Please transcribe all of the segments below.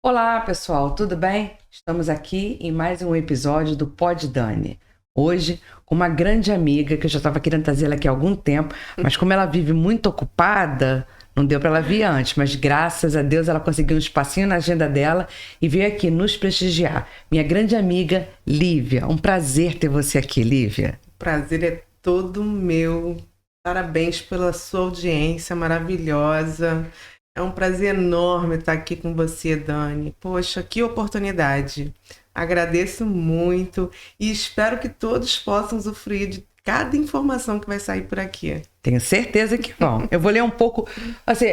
Olá, pessoal, tudo bem? Estamos aqui em mais um episódio do Pod Dani. Hoje, com uma grande amiga que eu já estava querendo trazer ela aqui há algum tempo, mas como ela vive muito ocupada, não deu para ela vir antes, mas graças a Deus ela conseguiu um espacinho na agenda dela e veio aqui nos prestigiar. Minha grande amiga, Lívia. Um prazer ter você aqui, Lívia. O prazer é todo meu. Parabéns pela sua audiência maravilhosa. É um prazer enorme estar aqui com você, Dani. Poxa, que oportunidade. Agradeço muito e espero que todos possam usufruir de cada informação que vai sair por aqui. Tenho certeza que vão. Eu vou ler um pouco... Assim,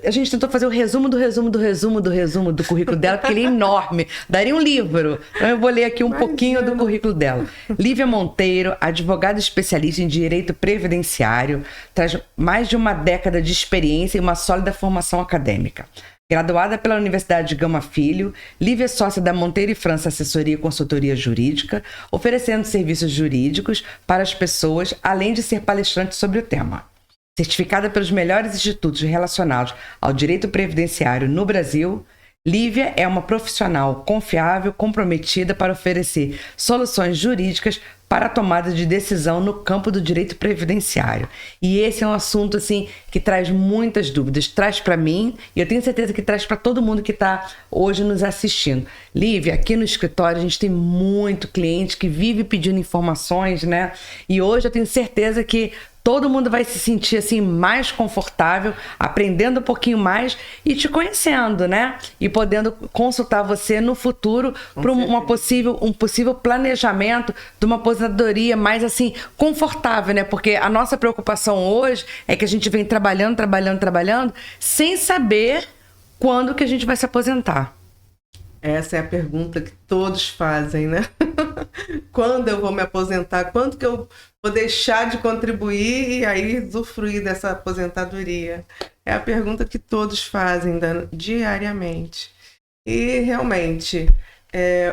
a gente tentou fazer o resumo do currículo dela, porque ele é enorme. Daria um livro. Então eu vou ler aqui um pouquinho do currículo dela. Lívia Monteiro, advogada especialista em direito previdenciário, traz mais de uma década de experiência e uma sólida formação acadêmica. Graduada pela Universidade de Gama Filho, Lívia é sócia da Monteiro e França Assessoria e Consultoria Jurídica, oferecendo serviços jurídicos para as pessoas, além de ser palestrante sobre o tema. Certificada pelos melhores institutos relacionados ao direito previdenciário no Brasil, Lívia é uma profissional confiável, comprometida para oferecer soluções jurídicas para a tomada de decisão no campo do direito previdenciário. E esse é um assunto assim que traz muitas dúvidas, traz para mim e eu tenho certeza que traz para todo mundo que está hoje nos assistindo. Lívia, aqui no escritório a gente tem muito cliente que vive pedindo informações, né? E hoje eu tenho certeza que todo mundo vai se sentir assim mais confortável, aprendendo um pouquinho mais e te conhecendo, né? E podendo consultar você no futuro para um possível planejamento de uma aposentadoria mais assim confortável, né? Porque a nossa preocupação hoje é que a gente vem trabalhando sem saber quando que a gente vai se aposentar. Essa é a pergunta que todos fazem, né? Quando eu vou me aposentar? Quando que eu vou deixar de contribuir e aí usufruir dessa aposentadoria? É a pergunta que todos fazem diariamente. E realmente,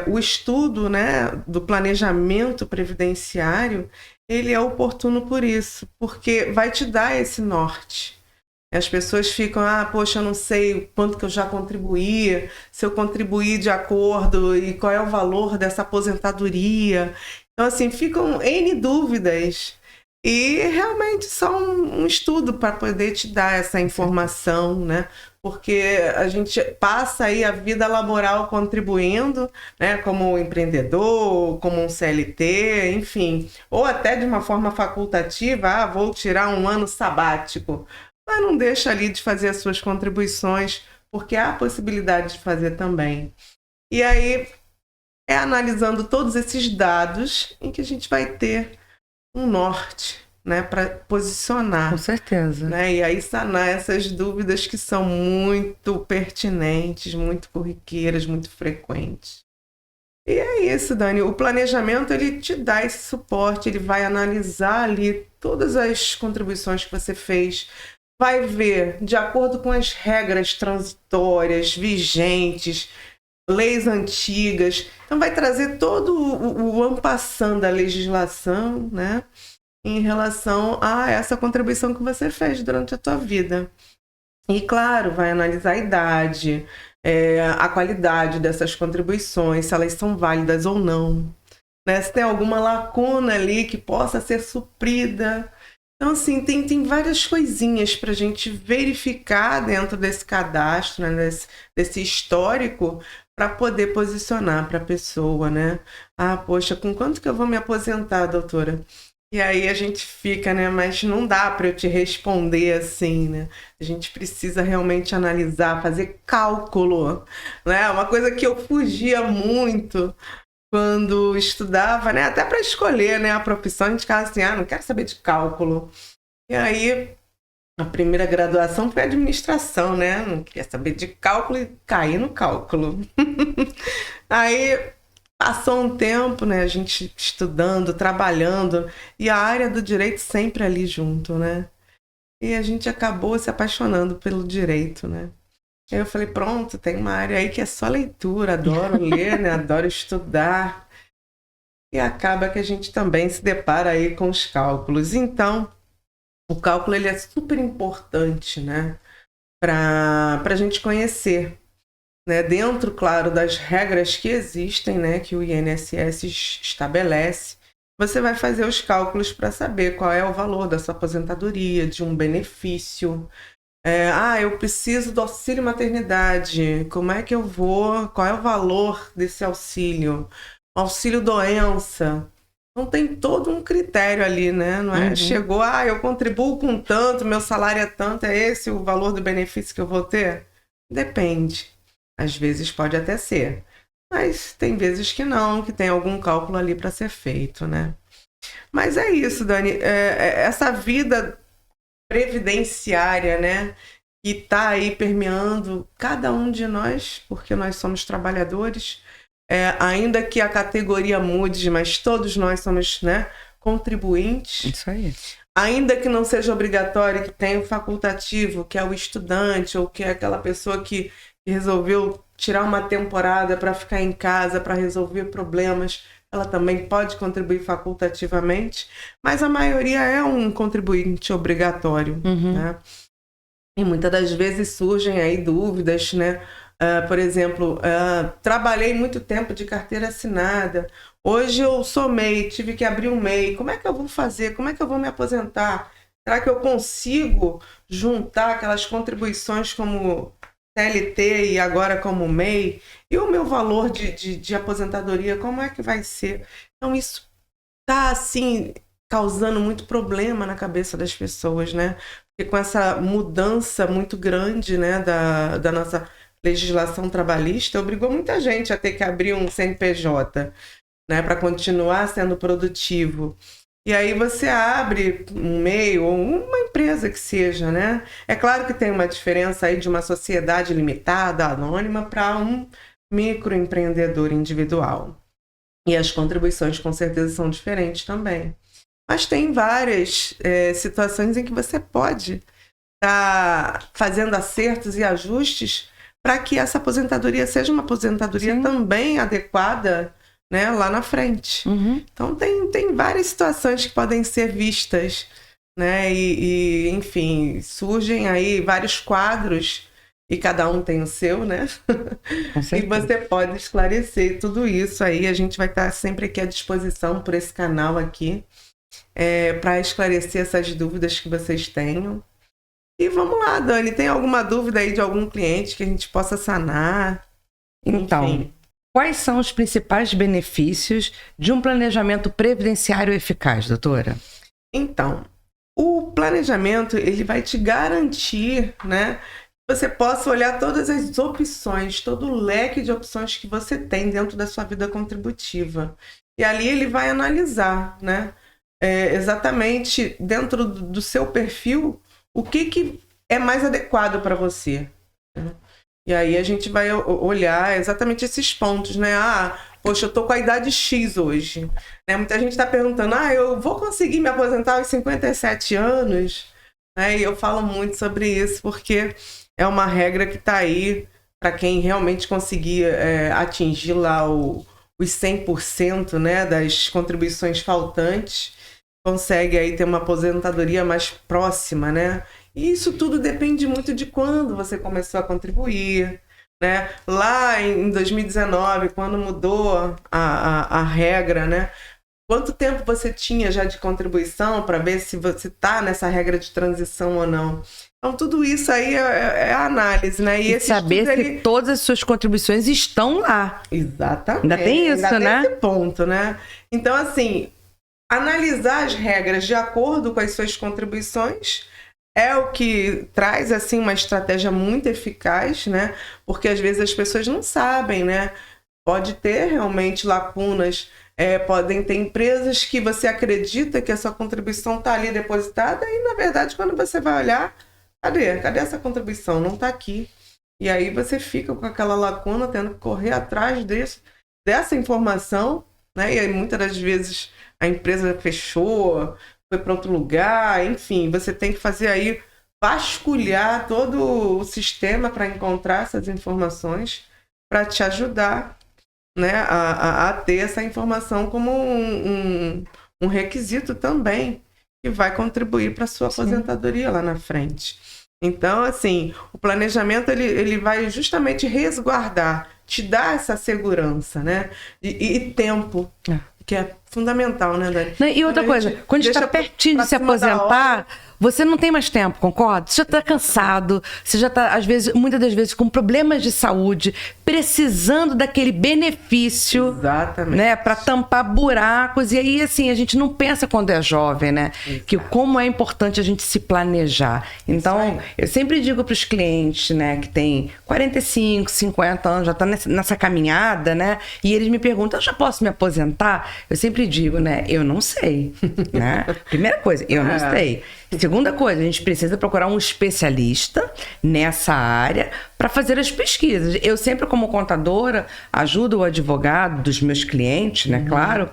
o estudo, né, do planejamento previdenciário, ele é oportuno por isso, porque vai te dar esse norte. As pessoas ficam, poxa, eu não sei quanto que eu já contribuí, se eu contribuí de acordo e qual é o valor dessa aposentadoria. Então, assim, ficam N dúvidas. E realmente só um estudo para poder te dar essa informação, né? Porque a gente passa aí a vida laboral contribuindo, né? Como empreendedor, como um CLT, enfim. Ou até de uma forma facultativa, vou tirar um ano sabático. Mas não deixa ali de fazer as suas contribuições, porque há a possibilidade de fazer também. E aí, é analisando todos esses dados em que a gente vai ter um norte, né, para posicionar. Com certeza. Né, e aí sanar essas dúvidas que são muito pertinentes, muito corriqueiras, muito frequentes. E é isso, Dani. O planejamento, ele te dá esse suporte, ele vai analisar ali todas as contribuições que você fez, vai ver, de acordo com as regras transitórias, vigentes, leis antigas. Então, vai trazer todo o en passant da legislação, né, em relação a essa contribuição que você fez durante a tua vida. E, claro, vai analisar a idade, a qualidade dessas contribuições, se elas são válidas ou não, né, se tem alguma lacuna ali que possa ser suprida. Então, assim, tem várias coisinhas para a gente verificar dentro desse cadastro, né, desse histórico, para poder posicionar para a pessoa, né? Poxa, com quanto que eu vou me aposentar, doutora? E aí a gente fica, né? Mas não dá para eu te responder assim, né? A gente precisa realmente analisar, fazer cálculo, né? Uma coisa que eu fugia muito quando estudava, né? Até para escolher, né, a profissão, a gente ficava assim, não quero saber de cálculo. E aí, a primeira graduação foi administração, né? Não queria saber de cálculo e caí no cálculo. Aí, passou um tempo, né, a gente estudando, trabalhando, e a área do direito sempre ali junto, né? E a gente acabou se apaixonando pelo direito, né? Aí eu falei, pronto, tem uma área aí que é só leitura, adoro ler, né? Adoro estudar. e acaba que a gente também se depara aí com os cálculos. Então, o cálculo ele é super importante, né, para a gente conhecer, né, dentro, claro, das regras que existem, né, que o INSS estabelece. Você vai fazer os cálculos para saber qual é o valor da sua aposentadoria, de um benefício. Eu preciso do auxílio maternidade. Como é que eu vou? Qual é o valor desse auxílio? Auxílio doença. Então tem todo um critério ali, né? Não é? Chegou, eu contribuo com tanto, meu salário é tanto, é esse o valor do benefício que eu vou ter? Depende. Às vezes pode até ser. Mas tem vezes que não, que tem algum cálculo ali para ser feito, né? Mas é isso, Dani. Essa vida previdenciária, né? Que está aí permeando cada um de nós, porque nós somos trabalhadores, ainda que a categoria mude, mas todos nós somos, né, contribuintes. Isso aí. Ainda que não seja obrigatório, que tenha o facultativo, que é o estudante, ou que é aquela pessoa que resolveu tirar uma temporada para ficar em casa, para resolver problemas, ela também pode contribuir facultativamente, mas a maioria é um contribuinte obrigatório, né? E muitas das vezes surgem aí dúvidas, né? Por exemplo, trabalhei muito tempo de carteira assinada, hoje eu sou MEI, tive que abrir um MEI, como é que eu vou fazer? Como é que eu vou me aposentar? Será que eu consigo juntar aquelas contribuições como CLT e agora como MEI? E o meu valor de aposentadoria, como é que vai ser? Então isso está, assim, causando muito problema na cabeça das pessoas, né? Porque com essa mudança muito grande, né, da nossa legislação trabalhista, obrigou muita gente a ter que abrir um CNPJ, né, para continuar sendo produtivo. E aí você abre um MEI ou uma empresa que seja, né? É claro que tem uma diferença aí de uma sociedade limitada, anônima, para um microempreendedor individual. E as contribuições com certeza são diferentes também. Mas tem várias situações em que você pode estar fazendo acertos e ajustes para que essa aposentadoria seja uma aposentadoria também adequada, né, lá na frente. Então tem várias situações que podem ser vistas, né, e enfim, surgem aí vários quadros e cada um tem o seu, né? E você pode esclarecer tudo isso aí. A gente vai estar sempre aqui à disposição por esse canal aqui, para esclarecer essas dúvidas que vocês tenham. E vamos lá, Dani, tem alguma dúvida aí de algum cliente que a gente possa sanar? Então, Enfim. Quais são os principais benefícios de um planejamento previdenciário eficaz, doutora? Então, o planejamento, ele vai te garantir, né, que você possa olhar todas as opções, todo o leque de opções que você tem dentro da sua vida contributiva. E ali ele vai analisar, né, exatamente dentro do seu perfil, o que é mais adequado para você, né? E aí a gente vai olhar exatamente esses pontos, né? Poxa, eu tô com a idade X hoje, né? Muita gente está perguntando, eu vou conseguir me aposentar aos 57 anos? Né? E eu falo muito sobre isso, porque é uma regra que está aí para quem realmente conseguir atingir lá os 100%, né, das contribuições faltantes, consegue aí ter uma aposentadoria mais próxima, né? E isso tudo depende muito de quando você começou a contribuir, né? Lá em 2019, quando mudou a regra, né? Quanto tempo você tinha já de contribuição para ver se você está nessa regra de transição ou não? Então, tudo isso aí é a análise, né? E saber se todas as suas contribuições estão lá. Exatamente. Ainda tem isso, ainda né? Tem esse ponto, né? Então, assim, analisar as regras de acordo com as suas contribuições é o que traz, assim, uma estratégia muito eficaz, né? Porque às vezes as pessoas não sabem, né? Pode ter realmente lacunas, podem ter empresas que você acredita que a sua contribuição está ali depositada e, na verdade, quando você vai olhar, cadê essa contribuição? Não está aqui. E aí você fica com aquela lacuna, tendo que correr atrás dessa informação, né? E aí, muitas das vezes a empresa fechou, foi para outro lugar, enfim, você tem que fazer aí, vasculhar todo o sistema para encontrar essas informações para te ajudar né, a ter essa informação como um requisito também que vai contribuir para a sua aposentadoria lá na frente. Então, assim, o planejamento ele vai justamente resguardar, te dar essa segurança, né? E tempo, que é fundamental, né, Dani? E outra coisa, quando a gente está pertinho de se aposentar, você não tem mais tempo, concorda? Você já está cansado, você já está, às vezes, muitas das vezes, com problemas de saúde, precisando daquele benefício, né, para tampar buracos. E aí, assim, a gente não pensa quando é jovem, né? Exato. Que como é importante a gente se planejar. Então, eu sempre digo para os clientes, né, que tem 45, 50 anos, já está nessa caminhada, né? E eles me perguntam, eu já posso me aposentar? Eu sempre digo, né, eu não sei, né? Primeira coisa, eu não sei. Segunda coisa, a gente precisa procurar um especialista nessa área para fazer as pesquisas. Eu sempre, como contadora, ajudo o advogado dos meus clientes, né, claro,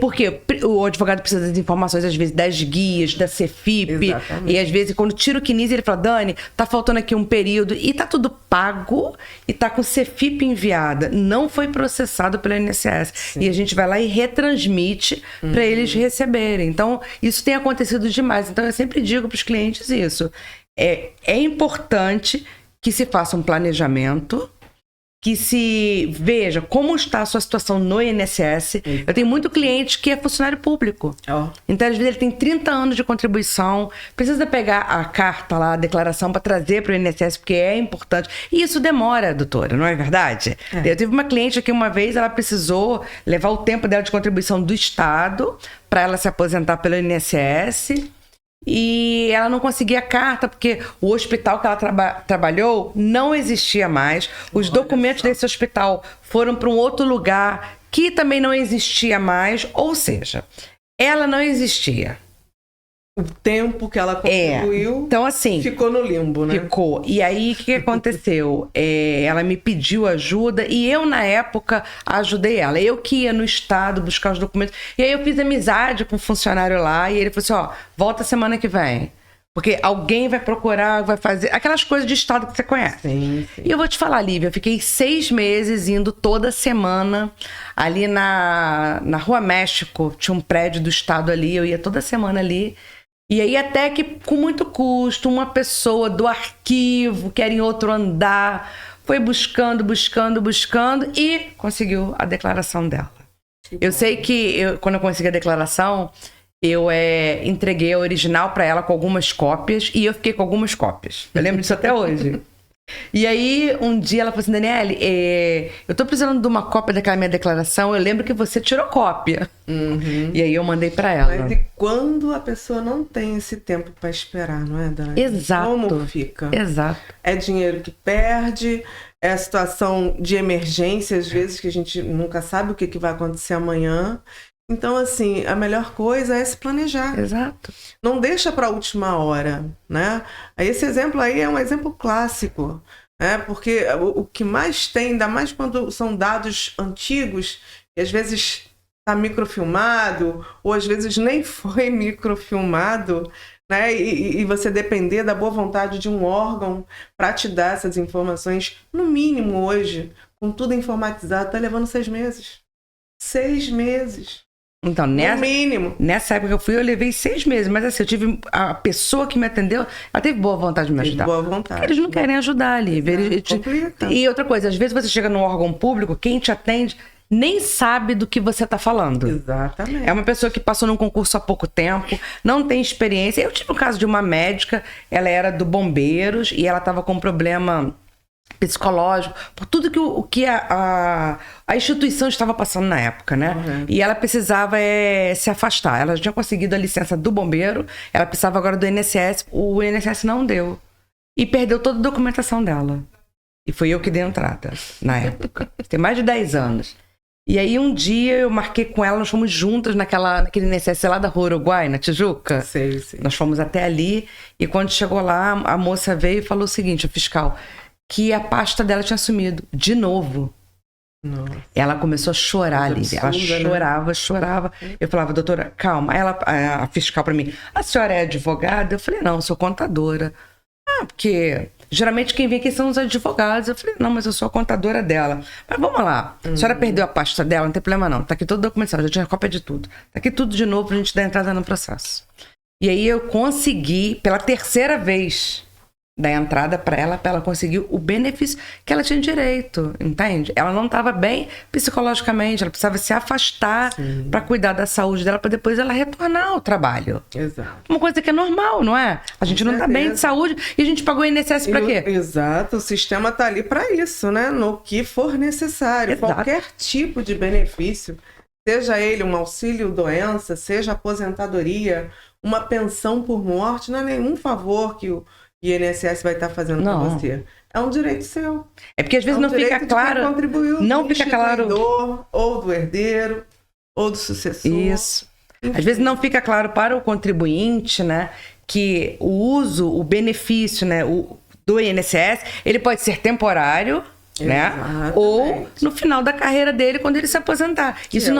porque o advogado precisa das informações, às vezes, das guias, da CEFIP. Exatamente. E às vezes, quando tira o CNIS, ele fala, Dani, tá faltando aqui um período. E tá tudo pago e tá com CEFIP enviada. Não foi processado pelo INSS. Sim. E a gente vai lá e retransmite para eles receberem. Então, isso tem acontecido demais. Então, eu sempre digo para os clientes isso. É importante que se faça um planejamento, que se veja como está a sua situação no INSS. Eu tenho muito cliente que é funcionário público. Então, às vezes, ele tem 30 anos de contribuição, precisa pegar a carta lá, a declaração, para trazer para o INSS, porque é importante. E isso demora, doutora, não é verdade? Eu tive uma cliente aqui uma vez, ela precisou levar o tempo dela de contribuição do Estado para ela se aposentar pelo INSS. E ela não conseguia carta porque o hospital que ela trabalhou não existia mais. Os documentos desse hospital foram para um outro lugar que também não existia mais. Ou seja, ela não existia. O tempo que ela contribuiu então, assim, ficou no limbo, né? Ficou. E aí, o que aconteceu? Ela me pediu ajuda e eu, na época, ajudei ela. Eu que ia no estado buscar os documentos. E aí eu fiz amizade com um funcionário lá e ele falou assim, volta semana que vem. Porque alguém vai procurar, vai fazer... Aquelas coisas de estado que você conhece. Sim. E eu vou te falar, Lívia, eu fiquei 6 meses indo toda semana ali na Rua México. Tinha um prédio do estado ali, eu ia toda semana ali. E aí até que com muito custo, uma pessoa do arquivo, que era em outro andar, foi buscando e conseguiu a declaração dela. Eu sei que quando eu consegui a declaração, eu entreguei a original para ela com algumas cópias e eu fiquei com algumas cópias. Eu lembro disso até hoje. E aí, um dia ela falou assim, Daniele, eu tô precisando de uma cópia daquela minha declaração, eu lembro que você tirou cópia. E aí eu mandei pra ela. Mas e quando a pessoa não tem esse tempo pra esperar, não é, Dani? Exato. Como fica? Exato. É dinheiro que perde, é a situação de emergência, às vezes, que a gente nunca sabe o que vai acontecer amanhã. Então, assim, a melhor coisa é se planejar. Exato. Não deixa para a última hora, né? Esse exemplo aí é um exemplo clássico, né? Porque o que mais tem, ainda mais quando são dados antigos, e às vezes está microfilmado, ou às vezes nem foi microfilmado, né? E você depender da boa vontade de um órgão para te dar essas informações, no mínimo hoje, com tudo informatizado, está levando 6 meses. 6 meses. Então, nessa época que eu fui, eu levei 6 meses. Mas assim, eu tive a pessoa que me atendeu, ela teve boa vontade de me ajudar. Boa vontade. Eles não querem ajudar ali. Complica. E outra coisa, às vezes você chega num órgão público, quem te atende nem sabe do que você está falando. Exatamente. É uma pessoa que passou num concurso há pouco tempo, não tem experiência. Eu tive um caso de uma médica, ela era do Bombeiros e ela estava com um problema psicológico, por tudo que a instituição estava passando na época, né? E ela precisava se afastar. Ela já tinha conseguido a licença do bombeiro, ela precisava agora do INSS. O INSS não deu. E perdeu toda a documentação dela. E foi eu que dei entrada, na época. Tem mais de 10 anos. E aí um dia eu marquei com ela, nós fomos juntas naquele INSS lá da Rua Uruguai, na Tijuca. Sei. Nós fomos até ali e quando chegou lá, a moça veio e falou o seguinte, o fiscal, que a pasta dela tinha sumido, de novo. Nossa. Ela começou a chorar ali. Ela chorava. Eu falava, doutora, calma. A fiscal pra mim, a senhora é advogada? Eu falei, não, sou contadora. Porque Geralmente quem vem aqui são os advogados. Eu falei, não, mas eu sou a contadora dela. Mas vamos lá, a senhora perdeu a pasta dela, não tem problema não. Tá aqui todo documento, já tinha cópia de tudo. Tá aqui tudo de novo pra gente dar entrada no processo. E aí eu consegui, pela terceira vez, dar entrada para ela conseguir o benefício que ela tinha direito, entende? Ela não estava bem psicologicamente, ela precisava se afastar para cuidar da saúde dela, para depois ela retornar ao trabalho. Exato. Uma coisa que é normal, não é? A gente não está bem de saúde e a gente pagou o INSS para quê? Exato, o sistema está ali para isso, né? No que for necessário. Exato. Qualquer tipo de benefício, seja ele um auxílio-doença, seja aposentadoria, uma pensão por morte, não é nenhum favor que o INSS vai estar fazendo para você. É um direito seu. É porque às vezes não fica claro. Não fica claro. Ou do herdeiro, ou do sucessor. Isso. Às vezes não fica claro para o contribuinte, né, que o uso, o benefício, né, do INSS, ele pode ser temporário, né, ou no final da carreira dele, quando ele se aposentar. Isso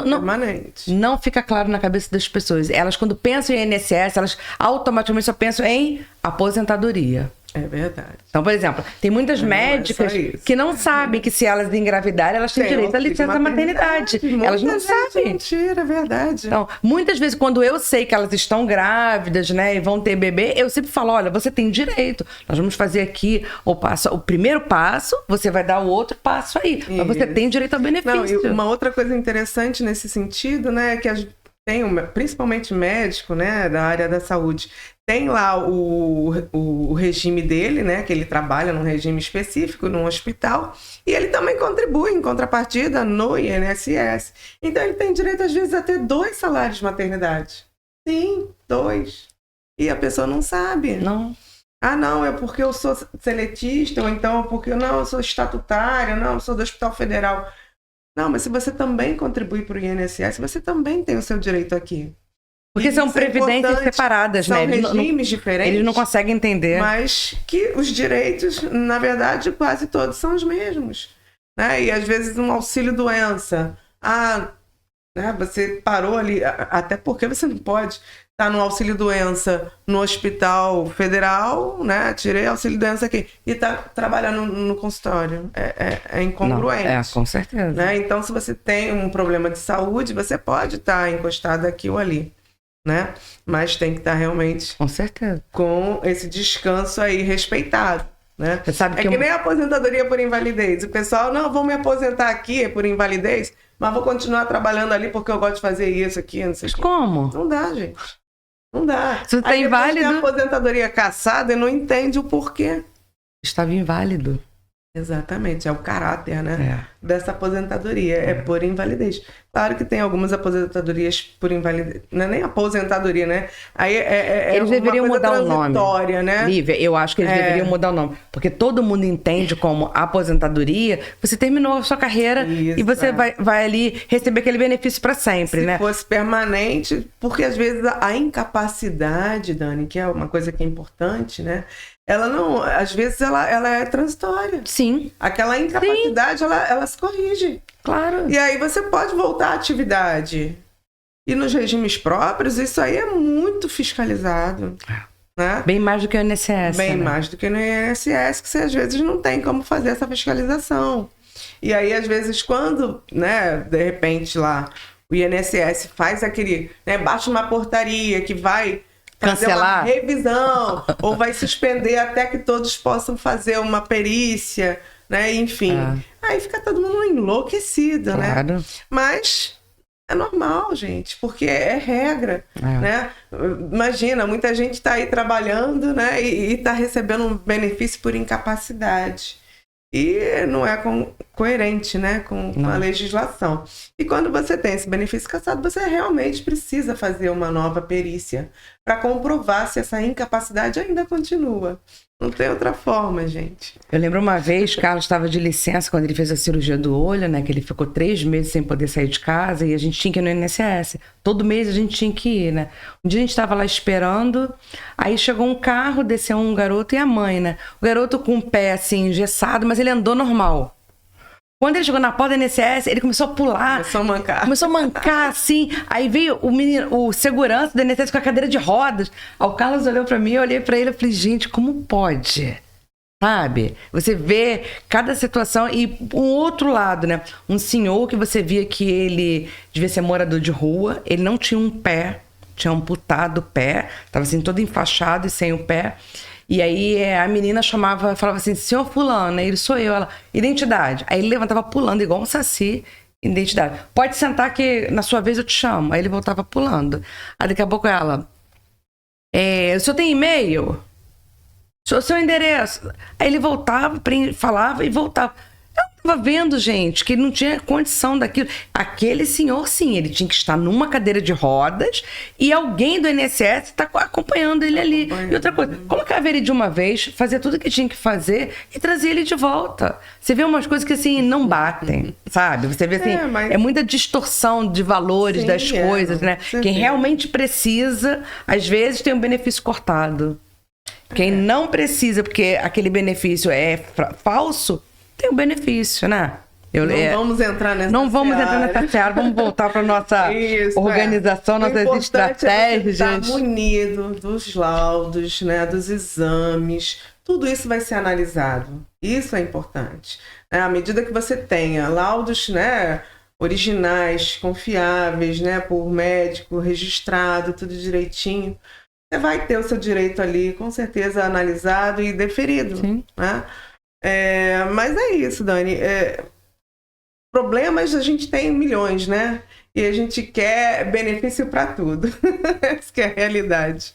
não fica claro na cabeça das pessoas. Elas, quando pensam em INSS, elas automaticamente só pensam em aposentadoria. É verdade. Então, por exemplo, tem muitas médicas que não sabem que se elas engravidarem, elas têm direito à licença maternidade. Elas não sabem. Mentira, é verdade. Então, muitas vezes, quando eu sei que elas estão grávidas, né, e vão ter bebê, eu sempre falo, olha, você tem direito. Nós vamos fazer aqui o primeiro passo, você vai dar o outro passo aí. Isso. Mas você tem direito ao benefício. Não, e uma outra coisa interessante nesse sentido, né, é que tem principalmente médico, né, da área da saúde, tem lá o regime dele, né, que ele trabalha num regime específico, num hospital, e ele também contribui em contrapartida no INSS. Então ele tem direito, às vezes, a ter 2 salários de maternidade. Sim, 2. E a pessoa não sabe. Não. Ah, não, é porque eu sou seletista, ou então porque eu sou estatutária, não, eu sou do Hospital Federal. Não, mas se você também contribui para o INSS, você também tem o seu direito aqui. Porque são previdências separadas, né? São regimes diferentes. Eles não conseguem entender. Mas que os direitos, na verdade, quase todos são os mesmos. Né? E às vezes um auxílio-doença. Né, você parou ali, até porque você não pode estar no auxílio-doença no Hospital Federal, né? Tirei auxílio-doença aqui e tá trabalhando no consultório. É incongruente. Não, com certeza. Né? Então, se você tem um problema de saúde, você pode estar encostado aqui ou ali. Né? Mas tem que estar realmente com certeza, com esse descanso aí respeitado, né? Você sabe que nem a aposentadoria por invalidez. O pessoal, não, vou me aposentar aqui por invalidez, mas vou continuar trabalhando ali porque eu gosto de fazer isso aqui, não sei o quê. Como? Não dá, gente. Não dá. Se você tá inválido, tem a aposentadoria cassada e não entende o porquê. Estava inválido. Exatamente, é o caráter, né, dessa aposentadoria, é por invalidez. Claro que tem algumas aposentadorias por invalidez, não é nem aposentadoria, né? Aí eles deveriam mudar o nome, né? Lívia, eu acho que eles deveriam mudar o nome, porque todo mundo entende como aposentadoria, você terminou a sua carreira e você vai ali receber aquele benefício para sempre, né? Se fosse permanente, porque às vezes a incapacidade, Dani, que é uma coisa que é importante, né? Ela não, às vezes ela é transitória. Sim. Aquela incapacidade, ela se corrige. Claro. E aí você pode voltar à atividade. E nos regimes próprios, isso aí é muito fiscalizado. Né? Bem mais do que o INSS. Bem mais do que no INSS, que você às vezes não tem como fazer essa fiscalização. E aí, às vezes, quando, né, de repente lá, o INSS faz aquele, né, baixa uma portaria que vai cancelar, fazer uma revisão, ou vai suspender até que todos possam fazer uma perícia, né? Enfim. Aí fica todo mundo enlouquecido, né? Mas é normal, gente, porque é regra, né? Imagina, muita gente está aí trabalhando, né? E está recebendo um benefício por incapacidade. E não é coerente, né, com a legislação. E quando você tem esse benefício cassado, você realmente precisa fazer uma nova perícia para comprovar se essa incapacidade ainda continua. Não tem outra forma, gente. Eu lembro uma vez, Carlos estava de licença quando ele fez a cirurgia do olho, né? Que ele ficou 3 meses sem poder sair de casa e a gente tinha que ir no INSS. Todo mês a gente tinha que ir, né? Um dia a gente estava lá esperando, aí chegou um carro, desceu um garoto e a mãe, né? O garoto com o pé assim, engessado, mas ele andou normal. Quando ele chegou na porta do INSS, ele começou a pular. Começou a mancar, assim. Aí veio o segurança do INSS com a cadeira de rodas. Aí o Carlos olhou pra mim, eu olhei pra ele e falei, gente, como pode? Sabe? Você vê cada situação e um outro lado, né? Um senhor que você via que ele devia ser morador de rua, ele não tinha um pé, tinha amputado o pé, tava assim todo enfaixado e sem o pé. E aí a menina falava assim, senhor fulano, ele sou eu, ela, identidade. Aí ele levantava pulando igual um saci, identidade. Pode sentar que na sua vez eu te chamo. Aí ele voltava pulando. Aí daqui a pouco ela, o senhor tem e-mail? Seu endereço. Aí ele voltava, falava e voltava. Eu estava vendo, gente, que ele não tinha condição daquilo. Aquele senhor, sim, ele tinha que estar numa cadeira de rodas e alguém do INSS está acompanhando ele ali. E outra coisa, colocava ele de uma vez, fazia tudo o que tinha que fazer e trazia ele de volta. Você vê umas coisas que, assim, não batem, sabe? Você vê, assim, é muita distorção de valores das coisas, né? Quem realmente precisa, às vezes, tem um benefício cortado. Quem não precisa, porque aquele benefício é falso, tem um benefício, né? Vamos entrar nessa Não vamos entrar nessa seara, vamos voltar para nossa organização, nossas estratégias. Estar munido dos laudos, né, dos exames, tudo isso vai ser analisado. Isso é importante. À medida que você tenha laudos, né, originais, confiáveis, né, por médico, registrado, tudo direitinho, você vai ter o seu direito ali, com certeza, analisado e deferido. Sim. Né? Mas é isso, Dani. Problemas a gente tem milhões, né? E a gente quer benefício para tudo. Essa que é a realidade.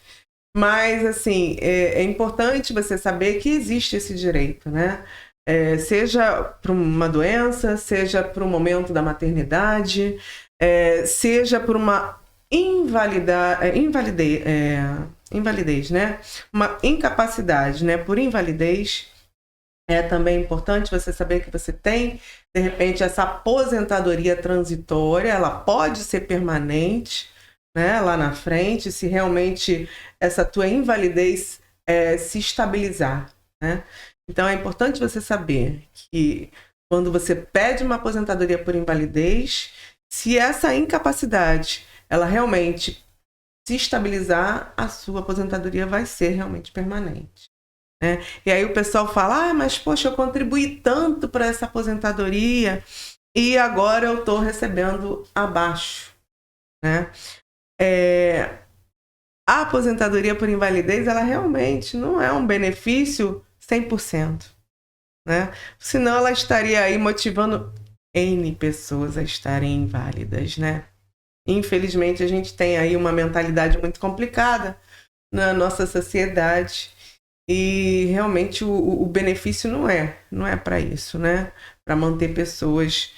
Mas, assim, é importante você saber que existe esse direito, né? Seja para uma doença, seja para o momento da maternidade, seja por uma invalidez, né? Uma incapacidade, né? Por invalidez, é também importante você saber que você tem, de repente, essa aposentadoria transitória, ela pode ser permanente, né? Lá na frente, se realmente essa tua invalidez se estabilizar, né? Então, é importante você saber que quando você pede uma aposentadoria por invalidez, se essa incapacidade ela realmente se estabilizar, a sua aposentadoria vai ser realmente permanente. Né? E aí o pessoal fala, mas poxa, eu contribuí tanto para essa aposentadoria e agora eu estou recebendo abaixo. Né? A aposentadoria por invalidez, ela realmente não é um benefício 100%. Né? Senão ela estaria aí motivando N pessoas a estarem inválidas, né? Infelizmente, a gente tem aí uma mentalidade muito complicada na nossa sociedade e realmente o benefício não é para isso, né? Para manter pessoas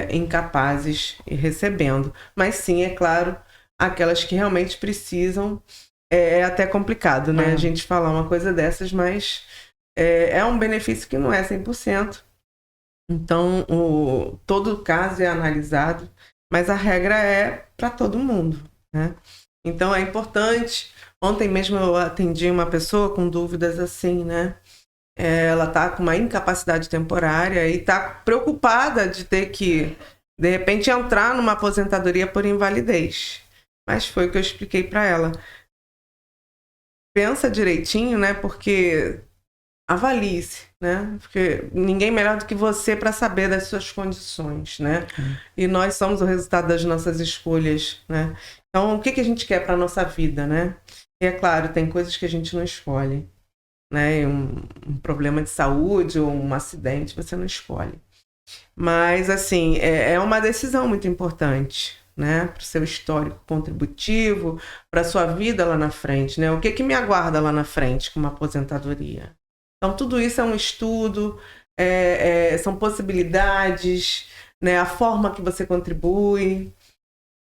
incapazes e recebendo. Mas sim, é claro, aquelas que realmente precisam, é até complicado, né? A gente falar uma coisa dessas, mas é um benefício que não é 100%. Então, todo caso é analisado, mas a regra é para todo mundo, né? Então é importante. Ontem mesmo eu atendi uma pessoa com dúvidas assim, né? Ela está com uma incapacidade temporária e está preocupada de ter que, de repente, entrar numa aposentadoria por invalidez. Mas foi o que eu expliquei para ela. Pensa direitinho, né? Porque avalie-se, né? Porque ninguém melhor do que você para saber das suas condições, né? E nós somos o resultado das nossas escolhas, né? Então, o que a gente quer para a nossa vida, né? E é claro, tem coisas que a gente não escolhe, né? Um problema de saúde ou um acidente, você não escolhe. Mas, assim, é uma decisão muito importante, né? Para o seu histórico contributivo, para a sua vida lá na frente, né? O que me aguarda lá na frente com uma aposentadoria? Então, tudo isso é um estudo, são possibilidades, né? A forma que você contribui.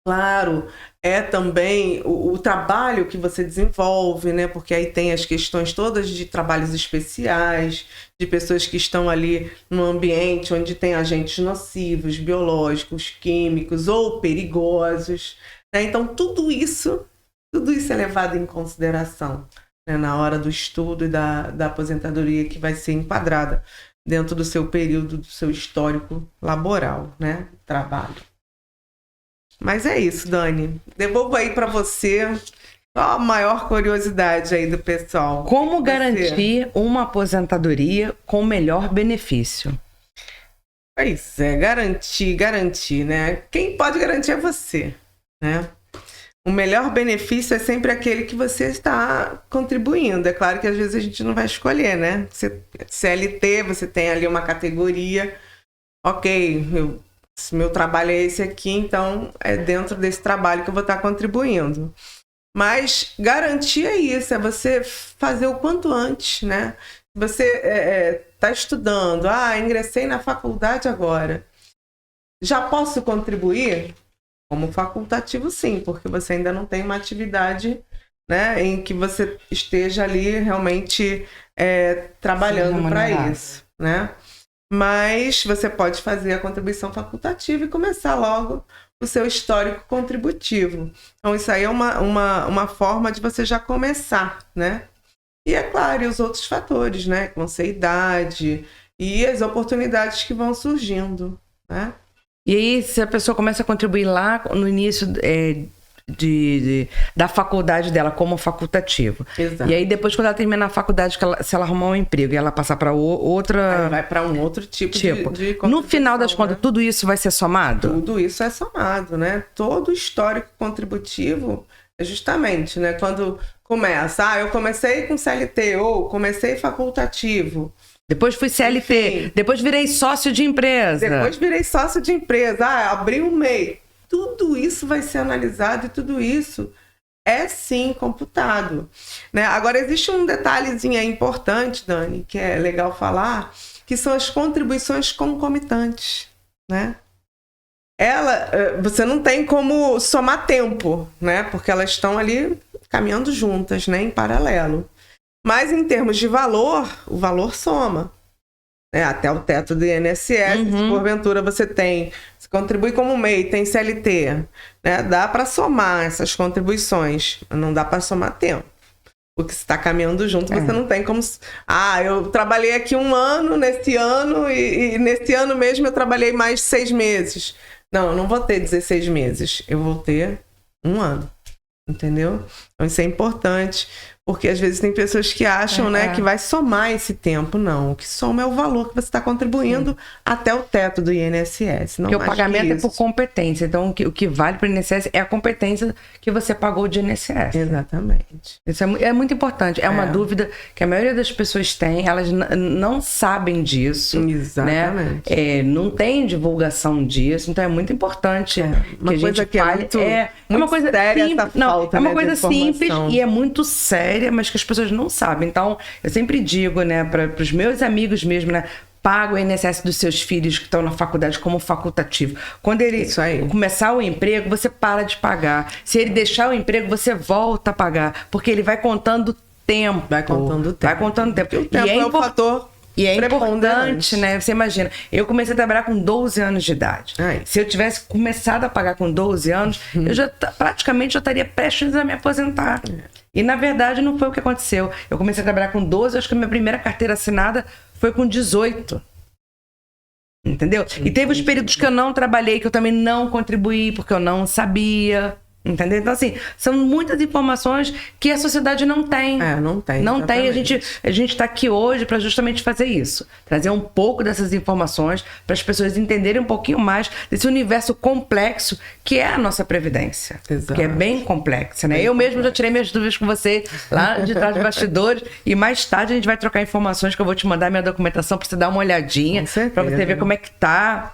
Claro, é também o trabalho que você desenvolve, né? Porque aí tem as questões todas de trabalhos especiais, de pessoas que estão ali no ambiente onde tem agentes nocivos, biológicos, químicos ou perigosos. Né? Então, tudo isso é levado em consideração, né, na hora do estudo e da aposentadoria que vai ser enquadrada dentro do seu período, do seu histórico laboral, né, trabalho. Mas é isso, Dani. Devolvo aí para você Qual a maior curiosidade aí do pessoal? Como garantir uma aposentadoria com melhor benefício? Pois é, garantir, né? Quem pode garantir é você, né? O melhor benefício é sempre aquele que você está contribuindo. É claro que às vezes a gente não vai escolher, né? Você, CLT, você tem ali uma categoria. Ok, meu trabalho é esse aqui, então é dentro desse trabalho que eu vou estar contribuindo. Mas garantir é isso, é você fazer o quanto antes, né? Você está estudando, ingressei na faculdade agora. Já posso contribuir? Como facultativo, sim, porque você ainda não tem uma atividade, né, em que você esteja ali realmente trabalhando para isso, né? Mas você pode fazer a contribuição facultativa e começar logo o seu histórico contributivo. Então, isso aí é uma forma de você já começar, né? E, é claro, e os outros fatores, né? Que vão ser idade e as oportunidades que vão surgindo, né? E aí, se a pessoa começa a contribuir lá no início da faculdade dela como facultativo. Exato. E aí, depois, quando ela terminar a faculdade, se ela arrumar um emprego e ela passar para outra... Aí vai para um outro tipo de No final das contas, né? Tudo isso vai ser somado? Tudo isso é somado, né? Todo o histórico contributivo é justamente, né? Quando começa, eu comecei com CLT ou comecei facultativo. Depois fui CLT, enfim, depois virei sócio de empresa. Depois virei sócio de empresa, abri um MEI. Tudo isso vai ser analisado e tudo isso é sim computado, né? Agora, existe um detalhezinho aí importante, Dani, que é legal falar, que são as contribuições concomitantes, né? Você não tem como somar tempo, né? Porque elas estão ali caminhando juntas, né? Em paralelo. Mas em termos de valor, o valor soma. Né? Até o teto do INSS, se porventura você contribui como MEI, tem CLT, né? Dá para somar essas contribuições, não dá para somar tempo. Porque se está caminhando junto, você não tem como... eu trabalhei aqui um ano, nesse ano, e nesse ano mesmo eu trabalhei mais 6 meses. Não, eu não vou ter 16 meses, eu vou ter 1 ano, entendeu? Então isso é importante, porque às vezes tem pessoas que acham, né, que vai somar esse tempo. Não, o que soma é o valor que você está contribuindo até o teto do INSS. Não, porque o pagamento é por competência, então o que vale para o INSS é a competência que você pagou de INSS. Exatamente. Isso é muito importante, é uma dúvida que a maioria das pessoas tem, elas não sabem disso. Exatamente. Né? Não tem divulgação disso, então é muito importante uma que a gente fale. É uma coisa séria essa falta, é uma coisa simples e é muito séria, mas que as pessoas não sabem. Então, eu sempre digo, né, para os meus amigos mesmo, né, paga o INSS dos seus filhos que estão na faculdade como facultativo. Quando ele começar o emprego, você para de pagar. Se ele deixar o emprego, você volta a pagar, porque ele vai contando tempo. Vai contando tempo. O tempo é um fator. E é importante, né? Você imagina, eu comecei a trabalhar com 12 anos de idade. Se eu tivesse começado a pagar com 12 anos, eu praticamente já estaria prestes a me aposentar. E, na verdade, não foi o que aconteceu. Eu comecei a trabalhar com 12, acho que a minha primeira carteira assinada foi com 18. Entendeu? E teve os períodos que eu não trabalhei, que eu também não contribuí, porque eu não sabia. Entendeu? Então, assim, são muitas informações que a sociedade não tem. Não tem. Não tem. A gente está aqui hoje para justamente fazer isso. Trazer um pouco dessas informações para as pessoas entenderem um pouquinho mais desse universo complexo que é a nossa Previdência. Exato. Que é bem complexa, né? Eu mesmo já tirei minhas dúvidas com você lá de trás dos bastidores e mais tarde a gente vai trocar informações que eu vou te mandar minha documentação para você dar uma olhadinha, para você ver como é que tá.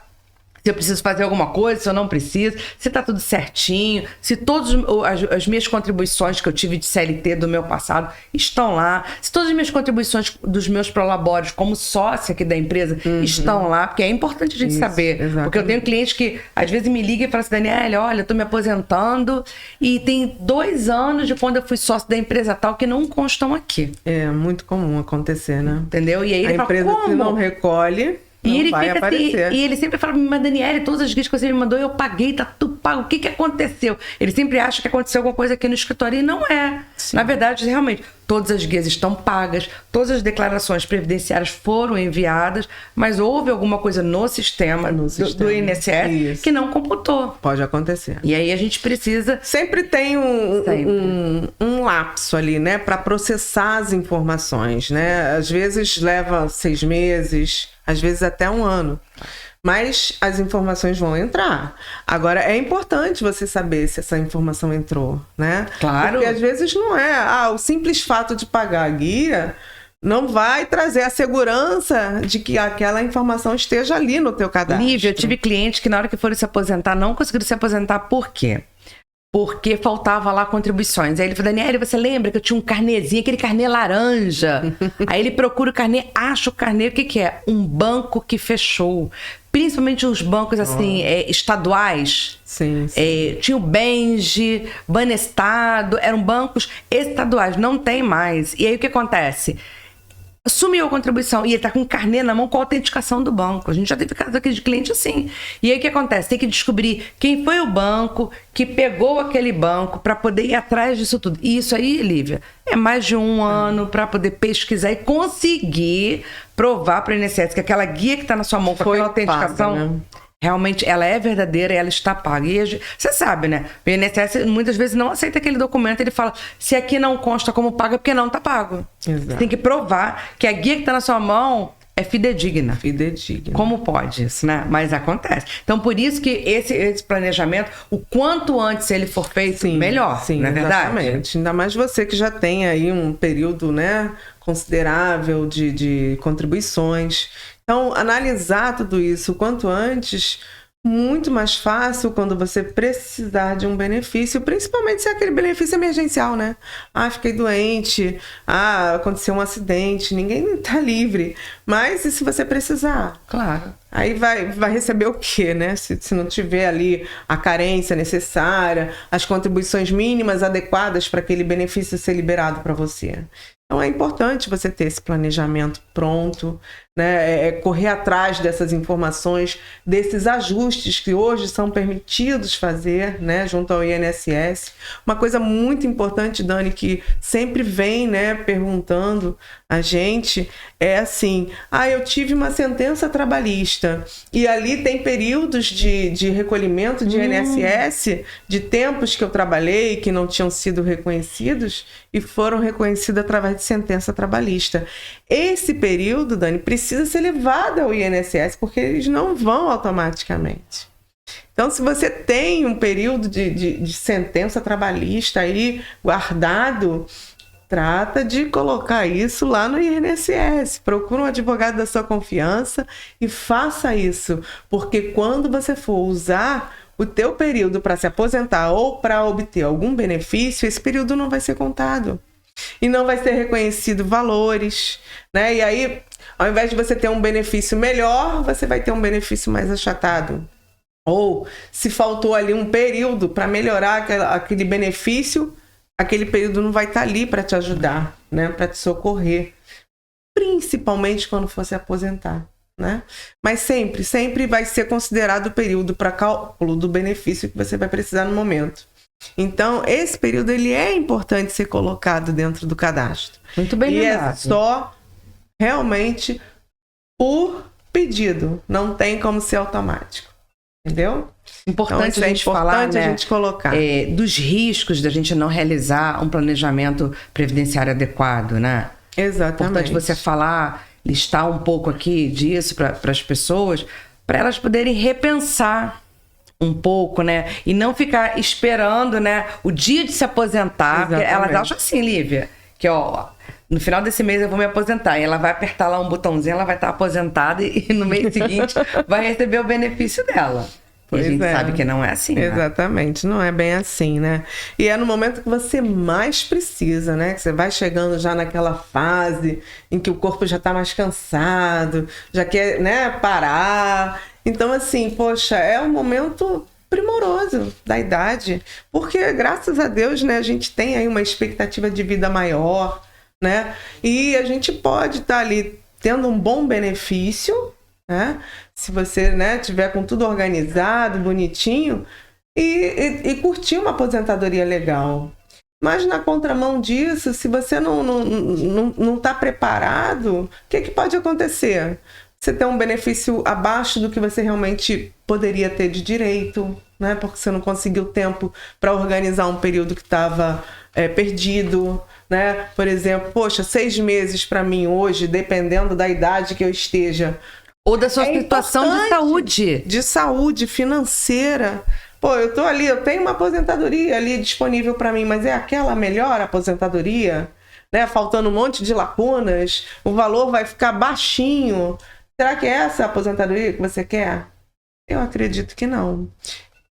Se eu preciso fazer alguma coisa, se eu não preciso, se tá tudo certinho, se todas as minhas contribuições que eu tive de CLT do meu passado estão lá, se todas as minhas contribuições dos meus prolabórios como sócia aqui da empresa estão lá, porque é importante a gente saber. Exatamente. Porque eu tenho clientes que às vezes me ligam e falam assim, Daniela, olha, eu tô me aposentando e tem 2 anos de quando eu fui sócio da empresa tal que não constam aqui. É muito comum acontecer, né? Entendeu? E aí a empresa que não recolhe... E ele vai fica aparecer. assim, e ele sempre fala, mas Daniele, todas as guias que você me mandou, eu paguei, tá tudo pago. O que aconteceu? Ele sempre acha que aconteceu alguma coisa aqui no escritório e não é. Sim. Na verdade, realmente, todas as guias estão pagas, todas as declarações previdenciárias foram enviadas, mas houve alguma coisa no sistema, do INSS que não computou. Pode acontecer. E aí a gente precisa... Sempre tem um lapso ali, né? Para processar as informações, né? Às vezes leva 6 meses, às vezes até 1 ano. Mas as informações vão entrar. Agora, é importante você saber se essa informação entrou, né? Claro. Porque às vezes não é. O simples fato de pagar a guia não vai trazer a segurança de que aquela informação esteja ali no teu cadastro. Lívia, eu tive clientes que na hora que foram se aposentar, não conseguiram se aposentar. Por quê? Porque faltava lá contribuições. Aí ele falou, Daniele, você lembra que eu tinha um carnezinho, aquele carnê laranja? Aí ele procura o carnê, acha o carnê, o que é? Um banco que fechou. Principalmente os bancos, assim, estaduais. Sim, sim. Tinha o Benji, Banestado, eram bancos estaduais, não tem mais. E aí o que acontece? Sumiu a contribuição e ele tá com um carnê na mão com a autenticação do banco. A gente já teve casos aqui de cliente assim. E aí o que acontece? Tem que descobrir quem foi o banco que pegou aquele banco para poder ir atrás disso tudo. E isso aí, Lívia, é mais de 1 ano para poder pesquisar e conseguir provar para o INSS que aquela guia que está na sua mão com aquela autenticação... Paga, né? Realmente, ela é verdadeira e ela está paga. E você sabe, né? O INSS muitas vezes não aceita aquele documento. Ele fala, se aqui não consta como paga, porque não está pago. Exato. Você tem que provar que a guia que está na sua mão é fidedigna. Fidedigna. Como pode isso, né? Mas acontece. Então, por isso que esse planejamento, o quanto antes ele for feito, melhor. Sim, não é verdade? exatamente. Ainda mais você que já tem aí um período, né, considerável de contribuições. Então, analisar tudo isso o quanto antes, muito mais fácil quando você precisar de um benefício, principalmente se é aquele benefício emergencial, né? Fiquei doente, aconteceu um acidente, ninguém tá livre. Mas e se você precisar? Claro. Aí vai receber o quê, né? Se não tiver ali a carência necessária, as contribuições mínimas adequadas para aquele benefício ser liberado para você. Então é importante você ter esse planejamento pronto, né? Correr atrás dessas informações, desses ajustes que hoje são permitidos fazer, né? Junto ao INSS. Uma coisa muito importante, Dani, que sempre vem, né, perguntando a gente, é assim, eu tive uma sentença trabalhista e ali tem períodos de recolhimento de INSS, de tempos que eu trabalhei que não tinham sido reconhecidos e foram reconhecidos através de sentença trabalhista. Esse período, Dani, precisa ser levado ao INSS porque eles não vão automaticamente. Então, se você tem um período de sentença trabalhista aí guardado, trata de colocar isso lá no INSS. Procura um advogado da sua confiança e faça isso. Porque quando você for usar o teu período para se aposentar ou para obter algum benefício, esse período não vai ser contado. E não vai ser reconhecido valores, né? E aí, ao invés de você ter um benefício melhor, você vai ter um benefício mais achatado. Ou, se faltou ali um período para melhorar aquele benefício, aquele período não vai estar ali para te ajudar, né? Para te socorrer. Principalmente quando for se aposentar, né? Mas sempre vai ser considerado o período para cálculo do benefício que você vai precisar no momento. Então, esse período ele é importante ser colocado dentro do cadastro. Muito bem lembrado. É só realmente por pedido, não tem como ser automático. Entendeu? Importante então, a gente falar, né, a gente colocar. Dos riscos da gente não realizar um planejamento previdenciário adequado, né? Exatamente. Importante você falar, listar um pouco aqui disso para as pessoas, para elas poderem repensar um pouco, né? E não ficar esperando, né, o dia de se aposentar. Porque elas acham assim, Lívia, que no final desse mês eu vou me aposentar. E ela vai apertar lá um botãozinho, ela vai estar aposentada e no mês seguinte vai receber o benefício dela. Pois e a gente sabe que não é assim, né? Exatamente, não é bem assim, né? E é no momento que você mais precisa, né? Que você vai chegando já naquela fase em que o corpo já tá mais cansado, já quer, né, parar. Então, assim, poxa, é um momento primoroso da idade, porque graças a Deus, né, a gente tem aí uma expectativa de vida maior, né? E a gente pode estar ali tendo um bom benefício, né? Se você, né, tiver com tudo organizado, bonitinho, e curtir uma aposentadoria legal. Mas na contramão disso, se você não está preparado, o que pode acontecer? Você tem um benefício abaixo do que você realmente poderia ter de direito, né? Porque você não conseguiu tempo para organizar um período que estava perdido, né? Por exemplo, poxa, 6 meses para mim hoje, dependendo da idade que eu esteja. Ou da sua situação de saúde. De saúde financeira. Pô, eu tô ali, eu tenho uma aposentadoria ali disponível para mim, mas é aquela melhor aposentadoria, né? Faltando um monte de lacunas, o valor vai ficar baixinho. Será que é essa a aposentadoria que você quer? Eu acredito que não.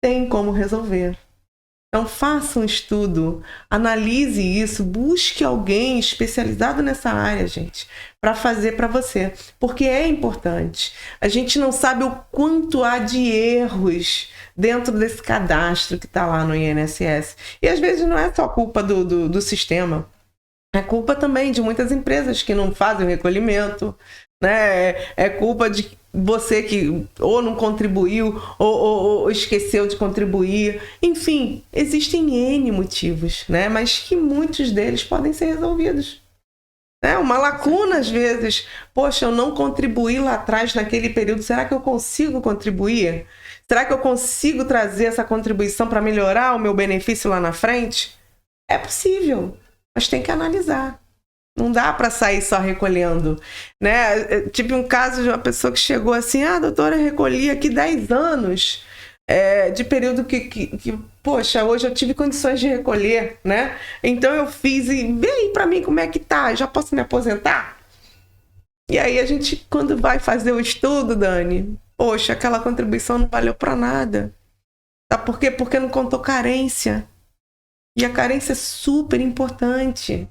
Tem como resolver. Então faça um estudo, analise isso, busque alguém especializado nessa área, gente, para fazer para você, porque é importante. A gente não sabe o quanto há de erros dentro desse cadastro que está lá no INSS. E às vezes não é só culpa do sistema, é culpa também de muitas empresas que não fazem o recolhimento, né? É culpa de você que ou não contribuiu ou esqueceu de contribuir. Enfim, existem N motivos, né? Mas que muitos deles podem ser resolvidos. É uma lacuna às vezes. Poxa, eu não contribuí lá atrás naquele período. Será que eu consigo contribuir? Será que eu consigo trazer essa contribuição para melhorar o meu benefício lá na frente? É possível, mas tem que analisar. Não dá para sair só recolhendo, né? Tive um caso de uma pessoa que chegou assim, doutora, eu recolhi aqui 10 anos de período que, poxa, hoje eu tive condições de recolher, né? Então eu fiz e vê aí para mim como é que tá, já posso me aposentar? E aí a gente, quando vai fazer o estudo, Dani, poxa, aquela contribuição não valeu para nada. Sabe por quê? Porque não contou carência. E a carência é super importante.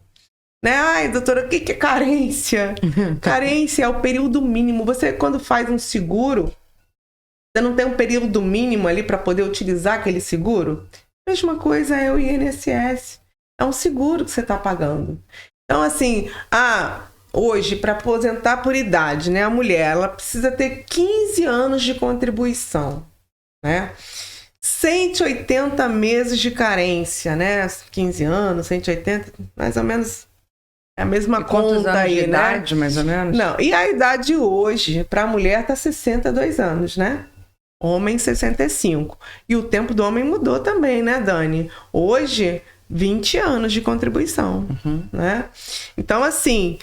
Né? Ai, doutora, o que é carência? Carência é o período mínimo. Você, quando faz um seguro, você não tem um período mínimo ali para poder utilizar aquele seguro? A mesma coisa é o INSS. É um seguro que você está pagando. Então, assim, hoje, para aposentar por idade, né, a mulher, ela precisa ter 15 anos de contribuição, né? 180 meses de carência, né? 15 anos, 180, mais ou menos é a mesma conta aí, de né? idade, mais ou menos? Não, e a idade hoje, para a mulher, tá 62 anos, né? Homem, 65. E o tempo do homem mudou também, né, Dani? Hoje, 20 anos de contribuição, né? Então, assim,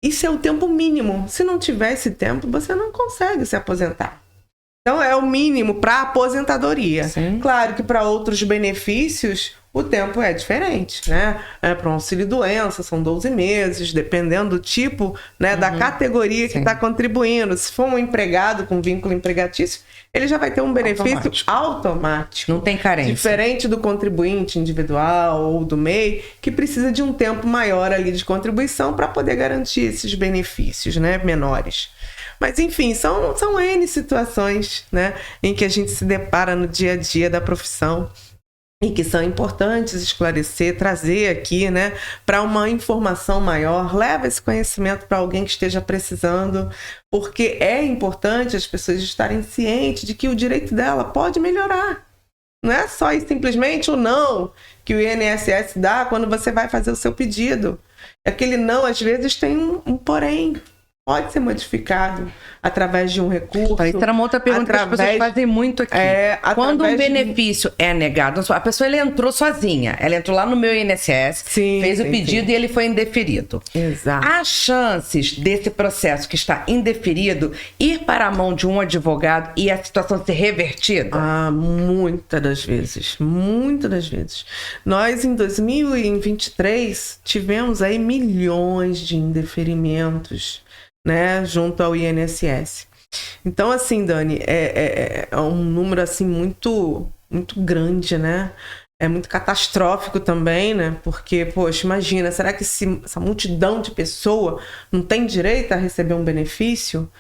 isso é o tempo mínimo. Se não tiver esse tempo, você não consegue se aposentar. Então, é o mínimo para aposentadoria. Sim. Claro que para outros benefícios, o tempo é diferente, né? Para um auxílio-doença, são 12 meses, dependendo do tipo, né, da categoria que está contribuindo. Se for um empregado com vínculo empregatício, ele já vai ter um benefício automático. Não tem carência. Diferente do contribuinte individual ou do MEI, que precisa de um tempo maior ali de contribuição para poder garantir esses benefícios, né, menores. Mas, enfim, são N situações, né, em que a gente se depara no dia a dia da profissão e que são importantes esclarecer, trazer aqui, né, para uma informação maior. Leva esse conhecimento para alguém que esteja precisando, porque é importante as pessoas estarem cientes de que o direito dela pode melhorar. Não é só e simplesmente o não que o INSS dá quando você vai fazer o seu pedido. Aquele não, às vezes, tem um porém. Pode ser modificado através de um recurso. Isso era uma outra pergunta que as pessoas fazem muito aqui. Quando um benefício é negado, a pessoa entrou sozinha, ela entrou lá no meu INSS, fez o pedido e ele foi indeferido. Exato. Há chances desse processo que está indeferido ir para a mão de um advogado e a situação ser revertida? Muitas das vezes. Muitas das vezes. Nós, em 2023, tivemos aí milhões de indeferimentos, né, junto ao INSS. Então, assim, Dani, é um número assim muito, muito grande, né? É muito catastrófico também, né? Porque, poxa, imagina, será que essa multidão de pessoas não tem direito a receber um benefício?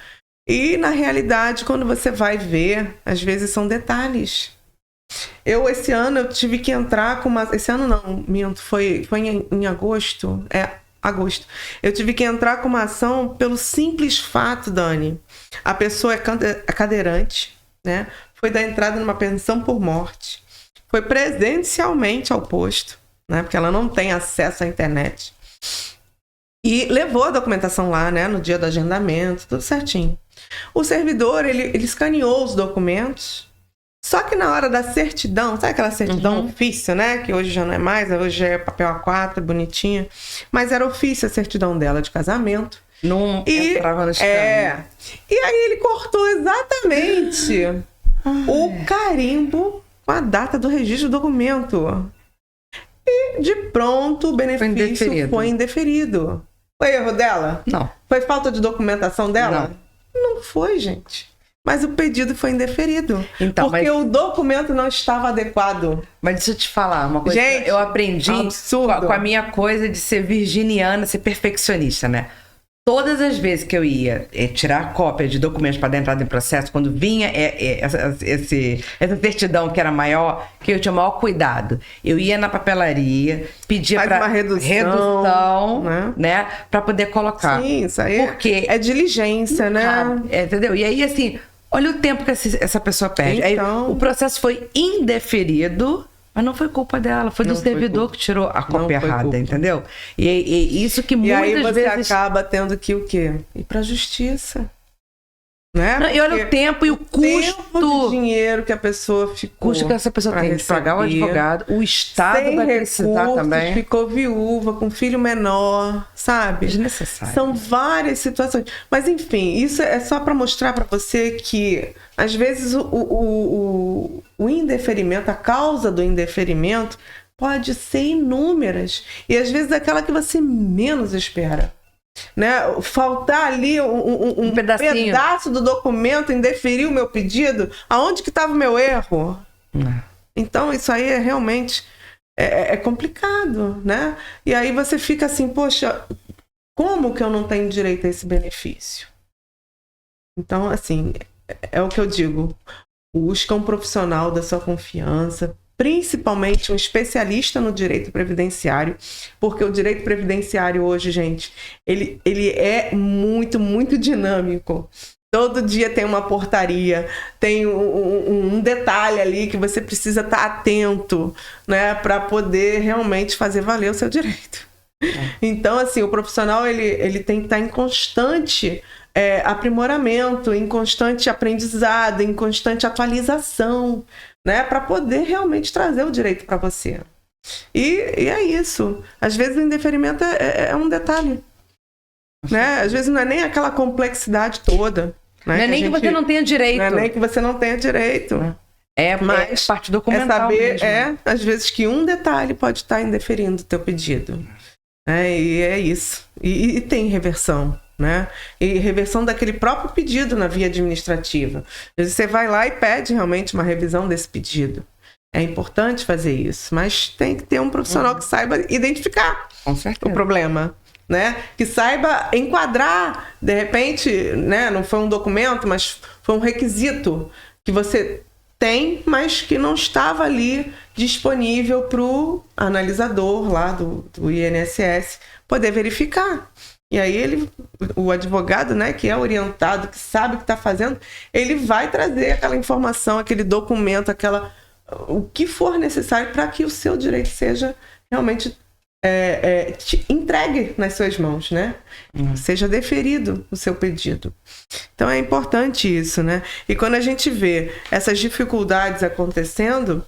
E, na realidade, quando você vai ver, às vezes são detalhes. Esse ano eu tive que entrar com uma... Esse ano não, minto, foi em agosto, agosto. Eu tive que entrar com uma ação pelo simples fato, Dani. A pessoa é cadeirante, né? Foi dar entrada numa pensão por morte. Foi presencialmente ao posto, né? Porque ela não tem acesso à internet. E levou a documentação lá, né? No dia do agendamento, tudo certinho. O servidor, ele escaneou os documentos. Só que na hora da certidão, sabe aquela certidão ofício, né? Que hoje já não é mais, hoje é papel A4, bonitinha. Mas era ofício a certidão dela de casamento. Não entrava no escândalo. E aí ele cortou exatamente o carimbo com a data do registro do documento. E de pronto o benefício foi indeferido. Foi erro dela? Não. Foi falta de documentação dela? Não foi, gente. Mas o pedido foi indeferido. Então, porque o documento não estava adequado. Mas deixa eu te falar uma coisa. Gente, eu aprendi com a minha coisa de ser virginiana, ser perfeccionista, né? Todas as vezes que eu ia tirar cópia de documentos para dar entrada em processo, quando vinha essa certidão que era maior, que eu tinha maior cuidado. Eu ia na papelaria, pedia para uma redução, né? Para poder colocar. Sim, isso aí porque é diligência, né? Entendeu? E aí, assim, olha o tempo que essa pessoa perde. Então... Aí, o processo foi indeferido, mas não foi culpa dela, foi do servidor que tirou a cópia errada, entendeu? E isso que muitas vezes... E aí você acaba tendo que o quê? Ir pra justiça. Né? Não, e olha o tempo e o custo de dinheiro que a pessoa ficou. Custo que essa pessoa tem de pagar o advogado, o Estado vai precisar também. Ficou viúva, com filho menor, sabe? Desnecessário. São várias situações. Mas enfim, isso é só para mostrar para você que às vezes o indeferimento, a causa do indeferimento pode ser inúmeras. E às vezes é aquela que você menos espera. Né? Faltar ali um pedaço do documento, indeferir o meu pedido, aonde que estava o meu erro? Então isso aí é realmente complicado, né? E aí você fica assim, poxa, como que eu não tenho direito a esse benefício? Então, assim, é o que eu digo, busca um profissional da sua confiança, principalmente um especialista no direito previdenciário, porque o direito previdenciário hoje, gente, ele é muito, muito dinâmico. Todo dia tem uma portaria, tem um detalhe ali que você precisa estar atento, né, para poder realmente fazer valer o seu direito. Então, assim, o profissional ele tem que estar em constante aprimoramento, em constante aprendizado, em constante atualização, né, para poder realmente trazer o direito para você. E é isso. Às vezes o indeferimento é um detalhe. Né? Às vezes não é nem aquela complexidade toda. Né, não é nem que você não tenha direito. Não é nem que você não tenha direito. Mas parte documental saber, mesmo. Às vezes, que um detalhe pode estar indeferindo o teu pedido. E é isso. E tem reversão. Né? E reversão daquele próprio pedido na via administrativa. Às vezes você vai lá e pede realmente uma revisão desse pedido. É importante fazer isso, mas tem que ter um profissional que saiba identificar o problema, né? Que saiba enquadrar, de repente, né? Não foi um documento, mas foi um requisito que você tem, mas que não estava ali disponível para o analisador lá do INSS poder verificar. E aí o advogado, né, que é orientado, que sabe o que está fazendo, ele vai trazer aquela informação, aquele documento, o que for necessário para que o seu direito seja realmente entregue nas suas mãos, né? Seja deferido o seu pedido. Então é importante isso, né? E quando a gente vê essas dificuldades acontecendo,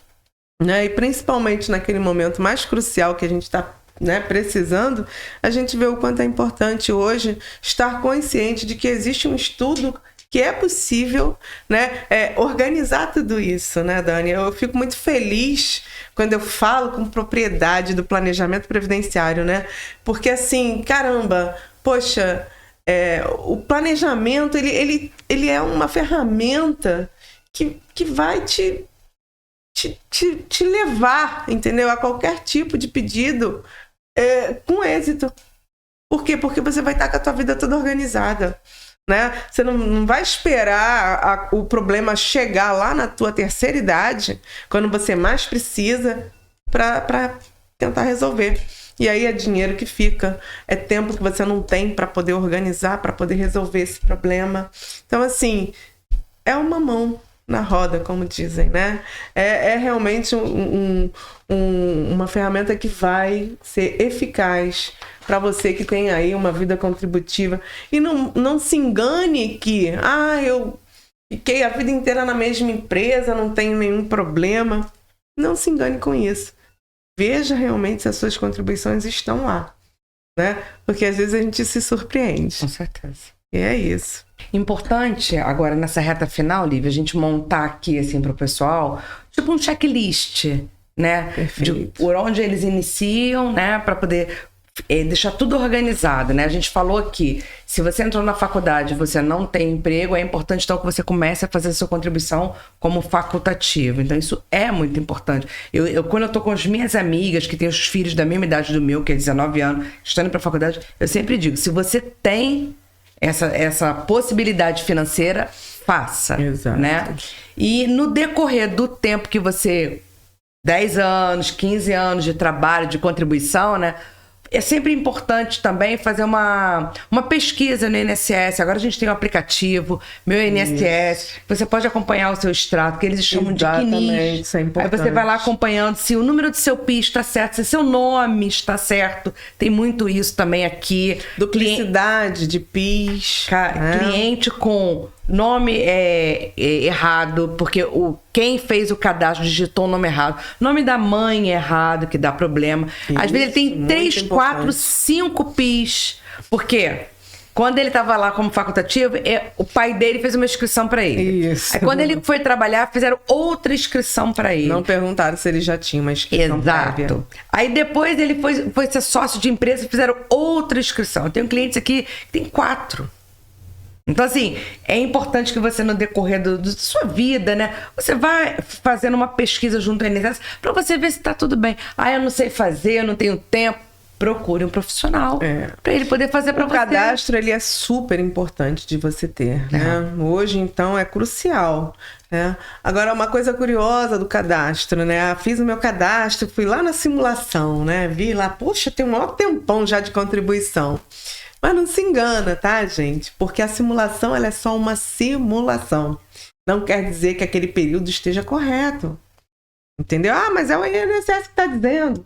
né, e principalmente naquele momento mais crucial que a gente está, né, precisando, a gente vê o quanto é importante hoje estar consciente de que existe um estudo que é possível, né, organizar tudo isso, né, Dani? Eu fico muito feliz quando eu falo com propriedade do planejamento previdenciário, né? Porque assim, caramba, poxa, o planejamento, ele é uma ferramenta que vai te levar, entendeu? A qualquer tipo de pedido com êxito. Por quê? Porque você vai estar com a tua vida toda organizada, né? Você não vai esperar o problema chegar lá na tua terceira idade, quando você mais precisa, para tentar resolver. E aí é dinheiro que fica, é tempo que você não tem para poder organizar, para poder resolver esse problema. Então, assim, é uma mão na roda, como dizem, né? É realmente uma ferramenta que vai ser eficaz para você que tem aí uma vida contributiva. E não se engane que, eu fiquei a vida inteira na mesma empresa, não tenho nenhum problema. Não se engane com isso. Veja realmente se as suas contribuições estão lá, né? Porque às vezes a gente se surpreende. Com certeza. E é isso. Importante, agora, nessa reta final, Lívia, a gente montar aqui, assim, para o pessoal, tipo um checklist, né? Perfeito. De por onde eles iniciam, né? Para poder deixar tudo organizado, né? A gente falou aqui, se você entrou na faculdade e você não tem emprego, é importante, então, que você comece a fazer a sua contribuição como facultativo. Então, isso é muito importante. Quando eu tô com as minhas amigas, que têm os filhos da mesma idade do meu, que é 19 anos, estão indo para a faculdade, eu sempre digo, se você tem essa possibilidade financeira, faça. Exato. Né? E no decorrer do tempo que você... 10 anos, 15 anos de trabalho, de contribuição, né? É sempre importante também fazer uma pesquisa no INSS. Agora a gente tem um aplicativo, Meu INSS. Você pode acompanhar o seu extrato, que eles chamam de CNIS. Isso é importante. Aí você vai lá acompanhando se o número do seu PIS está certo, se seu nome está certo. Tem muito isso também aqui. Duplicidade de PIS. Cliente com nome errado, porque quem fez o cadastro digitou o nome errado. Nome da mãe errado, que dá problema. Às vezes ele tem 3, 4, 5 PIS. Por quê? Quando ele estava lá como facultativo, o pai dele fez uma inscrição para ele. Isso. Aí quando ele foi trabalhar, fizeram outra inscrição para ele. Não perguntaram se ele já tinha uma inscrição prévia. Exato. Aí depois ele foi ser sócio de empresa e fizeram outra inscrição. Eu tenho clientes aqui que tem 4. Então, assim, é importante que você, no decorrer da sua vida, né, você vai fazendo uma pesquisa junto ao INSS para você ver se está tudo bem. Eu não sei fazer, eu não tenho tempo. Procure um profissional para ele poder fazer para você. O cadastro, ele é super importante de você ter, né? Hoje, então, é crucial, né? Agora, uma coisa curiosa do cadastro, né? Fiz o meu cadastro, fui lá na simulação, né? Vi lá, poxa, tem um maior tempão já de contribuição. Mas não se engana, tá, gente? Porque a simulação, ela é só uma simulação. Não quer dizer que aquele período esteja correto. Entendeu? Mas é o INSS que está dizendo.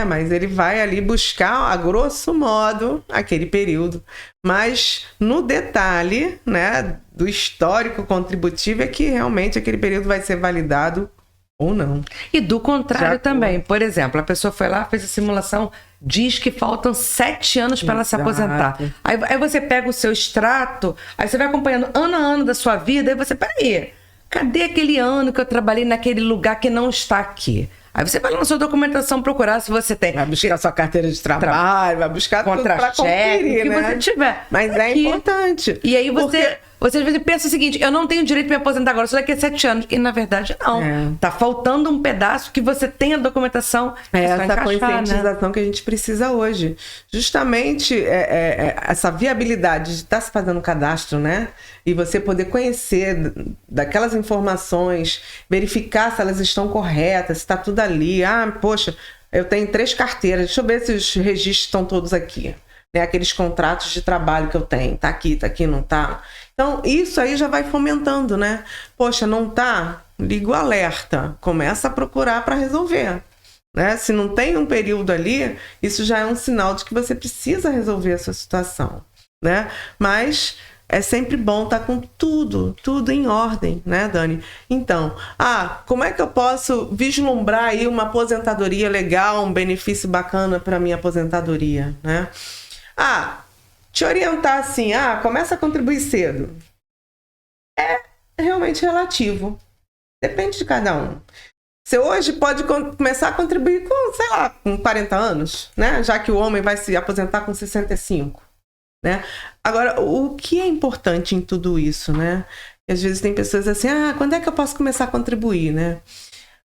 Mas ele vai ali buscar, a grosso modo, aquele período. Mas no detalhe, né, do histórico contributivo é que realmente aquele período vai ser validado ou não. E do contrário também. Por exemplo, a pessoa foi lá, fez a simulação, diz que faltam 7 anos para ela se aposentar. Aí você pega o seu extrato, aí você vai acompanhando ano a ano da sua vida, aí você, peraí, cadê aquele ano que eu trabalhei naquele lugar que não está aqui? Aí você vai lá na sua documentação procurar se você tem. Vai buscar sua carteira de trabalho, vai buscar tudo para conferir, o que você tiver. Mas é importante. E aí você às vezes pensa o seguinte, eu não tenho direito de me aposentar agora, só daqui a 7 anos. E na verdade não. Tá faltando um pedaço que você tem a documentação. Essa conscientização, né, que a gente precisa hoje. Justamente essa viabilidade de estar se fazendo cadastro, né? E você poder conhecer daquelas informações, verificar se elas estão corretas, se está tudo ali. Poxa, eu tenho 3 carteiras, deixa eu ver se os registros estão todos aqui. Né? Aqueles contratos de trabalho que eu tenho, tá aqui, não tá. Então, isso aí já vai fomentando, né? Poxa, não tá? Liga o alerta, começa a procurar para resolver. Né? Se não tem um período ali, isso já é um sinal de que você precisa resolver a sua situação. Né? Mas é sempre bom estar com tudo em ordem, né, Dani? Então, como é que eu posso vislumbrar aí uma aposentadoria legal, um benefício bacana para minha aposentadoria, né? Te orientar assim, começa a contribuir cedo. É realmente relativo. Depende de cada um. Você hoje pode começar a contribuir com, sei lá, com 40 anos, né? Já que o homem vai se aposentar com 65. Né? Agora, o que é importante em tudo isso, né? Às vezes tem pessoas assim, quando é que eu posso começar a contribuir, né?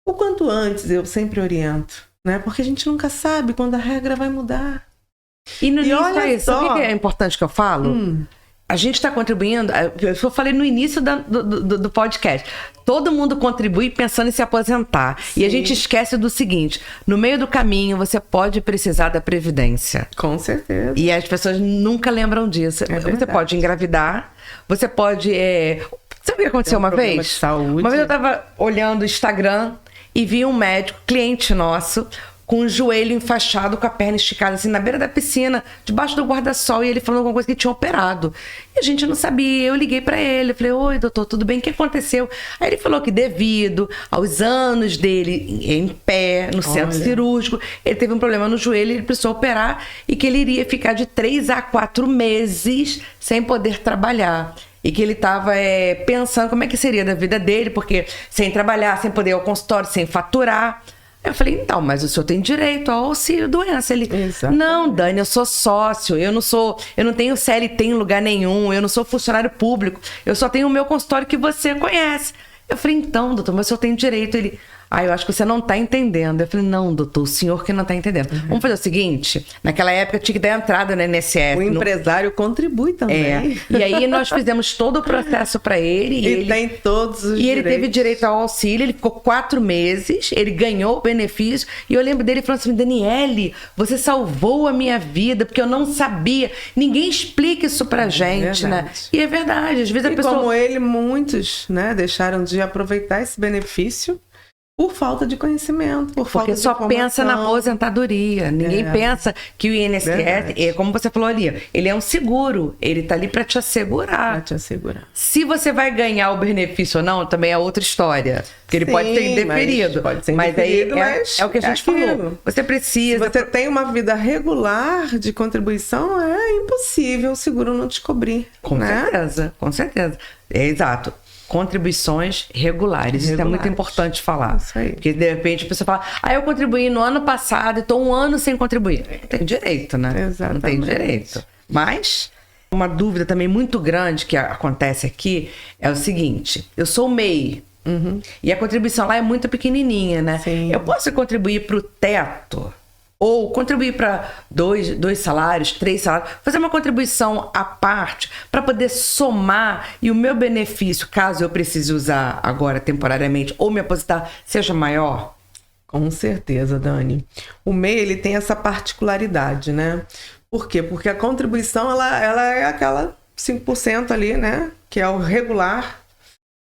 O quanto antes, eu sempre oriento, né? Porque a gente nunca sabe quando a regra vai mudar. E olha isso, sabe o que é importante que eu falo? a gente está contribuindo, eu falei no início do podcast, todo mundo contribui pensando em se aposentar. Sim. E a gente esquece do seguinte, no meio do caminho você pode precisar da Previdência. Com certeza. E as pessoas nunca lembram disso. Você pode engravidar, você pode... Sabe o que aconteceu uma vez? De saúde. Uma vez eu estava olhando o Instagram e vi um médico, cliente nosso, com o joelho enfaixado, com a perna esticada, assim, na beira da piscina, debaixo do guarda-sol, e ele falando alguma coisa que tinha operado. E a gente não sabia, eu liguei para ele, eu falei, oi, doutor, tudo bem? O que aconteceu? Aí ele falou que devido aos anos dele em pé, no centro cirúrgico, ele teve um problema no joelho, ele precisou operar, e que ele iria ficar de 3 a 4 meses sem poder trabalhar. E que ele estava pensando como é que seria da vida dele, porque sem trabalhar, sem poder ir ao consultório, sem faturar. Eu falei, então, mas o senhor tem direito ao auxílio-doença. Ele, não, Dani, eu sou sócio, eu não tenho CLT em lugar nenhum, eu não sou funcionário público, eu só tenho o meu consultório que você conhece. Eu falei, então, doutor, mas o senhor tem direito. Ele, eu acho que você não está entendendo. Eu falei, não, doutor, o senhor que não está entendendo. Vamos fazer o seguinte, naquela época tinha que dar entrada no INSS. O empresário contribui também. E aí nós fizemos todo o processo para ele. E ele tem todos os direitos. E ele teve direito ao auxílio, ele ficou 4 meses, ele ganhou o benefício. E eu lembro dele falando assim, Daniele, você salvou a minha vida, porque eu não sabia. Ninguém explica isso pra gente, né? E é verdade, às vezes a pessoa... como ele, muitos, né, deixaram de aproveitar esse benefício por falta de conhecimento, por falta de informação. Porque só pensa na aposentadoria. Ninguém pensa que o INSS, como você falou ali, ele é um seguro. Ele tá ali para te assegurar. Para te assegurar. Se você vai ganhar o benefício ou não, também é outra história. Porque ele pode ser indeferido. Pode ser indeferido, mas é o que a gente falou. Você precisa... Se você tem uma vida regular de contribuição, é impossível o seguro não descobrir. Com certeza, com certeza. Exato. Contribuições regulares. Isso é muito importante falar. Isso aí. Porque, de repente, a pessoa fala, eu contribuí no ano passado e estou 1 ano sem contribuir. Não tem direito, né? Exatamente. Não tem direito. Mas, uma dúvida também muito grande que acontece aqui é o seguinte, eu sou MEI, e a contribuição lá é muito pequenininha, né? Sim. Eu posso contribuir para o teto? Ou contribuir para 2 salários, 3 salários, fazer uma contribuição à parte para poder somar e o meu benefício, caso eu precise usar agora temporariamente ou me aposentar, seja maior? Com certeza, Dani. O MEI, ele tem essa particularidade, né? Por quê? Porque a contribuição, ela é aquela 5% ali, né? Que é o regular,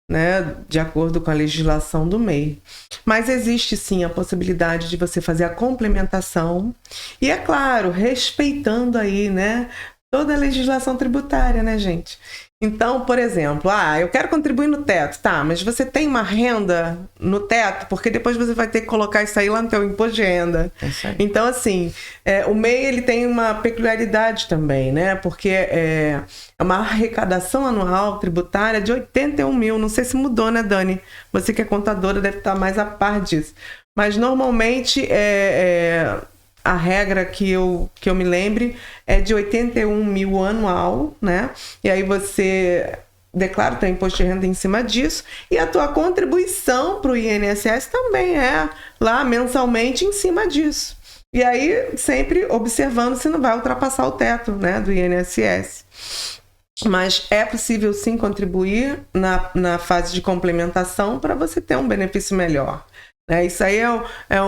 né, de acordo com a legislação do MEI. Mas existe sim a possibilidade de você fazer a complementação e, é claro, respeitando aí, né, toda a legislação tributária, né, gente? Então, por exemplo, eu quero contribuir no teto, tá, mas você tem uma renda no teto, porque depois você vai ter que colocar isso aí lá no teu imposto de renda. Então, assim, o MEI, ele tem uma peculiaridade também, né, porque é uma arrecadação anual tributária de 81 mil, não sei se mudou, né, Dani? Você que é contadora deve estar mais a par disso. Mas, normalmente, a regra que eu me lembre é de 81 mil anual, né? E aí você declara o teu imposto de renda em cima disso e a tua contribuição para o INSS também é lá mensalmente em cima disso. E aí sempre observando se não vai ultrapassar o teto, né, do INSS. Mas é possível sim contribuir na fase de complementação para você ter um benefício melhor. Isso aí é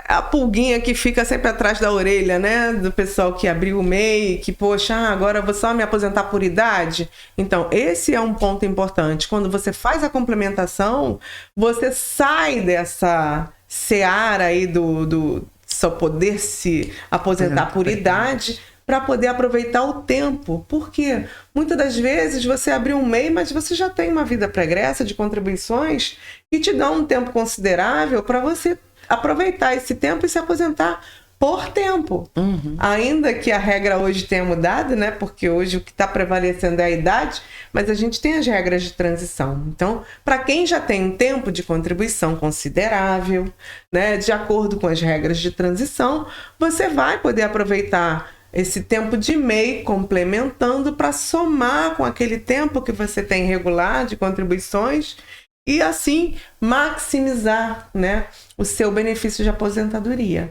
a pulguinha que fica sempre atrás da orelha, né? Do pessoal que abriu o MEI, que, poxa, agora eu vou só me aposentar por idade. Então, esse é um ponto importante. Quando você faz a complementação, você sai dessa seara aí do só poder se aposentar por idade para poder aproveitar o tempo. Por quê? Muitas das vezes você abriu um MEI, mas você já tem uma vida pregressa de contribuições que te dá um tempo considerável para você aproveitar esse tempo e se aposentar por tempo. Ainda que a regra hoje tenha mudado, né? Porque hoje o que está prevalecendo é a idade, mas a gente tem as regras de transição. Então, para quem já tem um tempo de contribuição considerável, né? De acordo com as regras de transição, você vai poder aproveitar esse tempo de MEI complementando para somar com aquele tempo que você tem regular de contribuições e assim maximizar, né, o seu benefício de aposentadoria.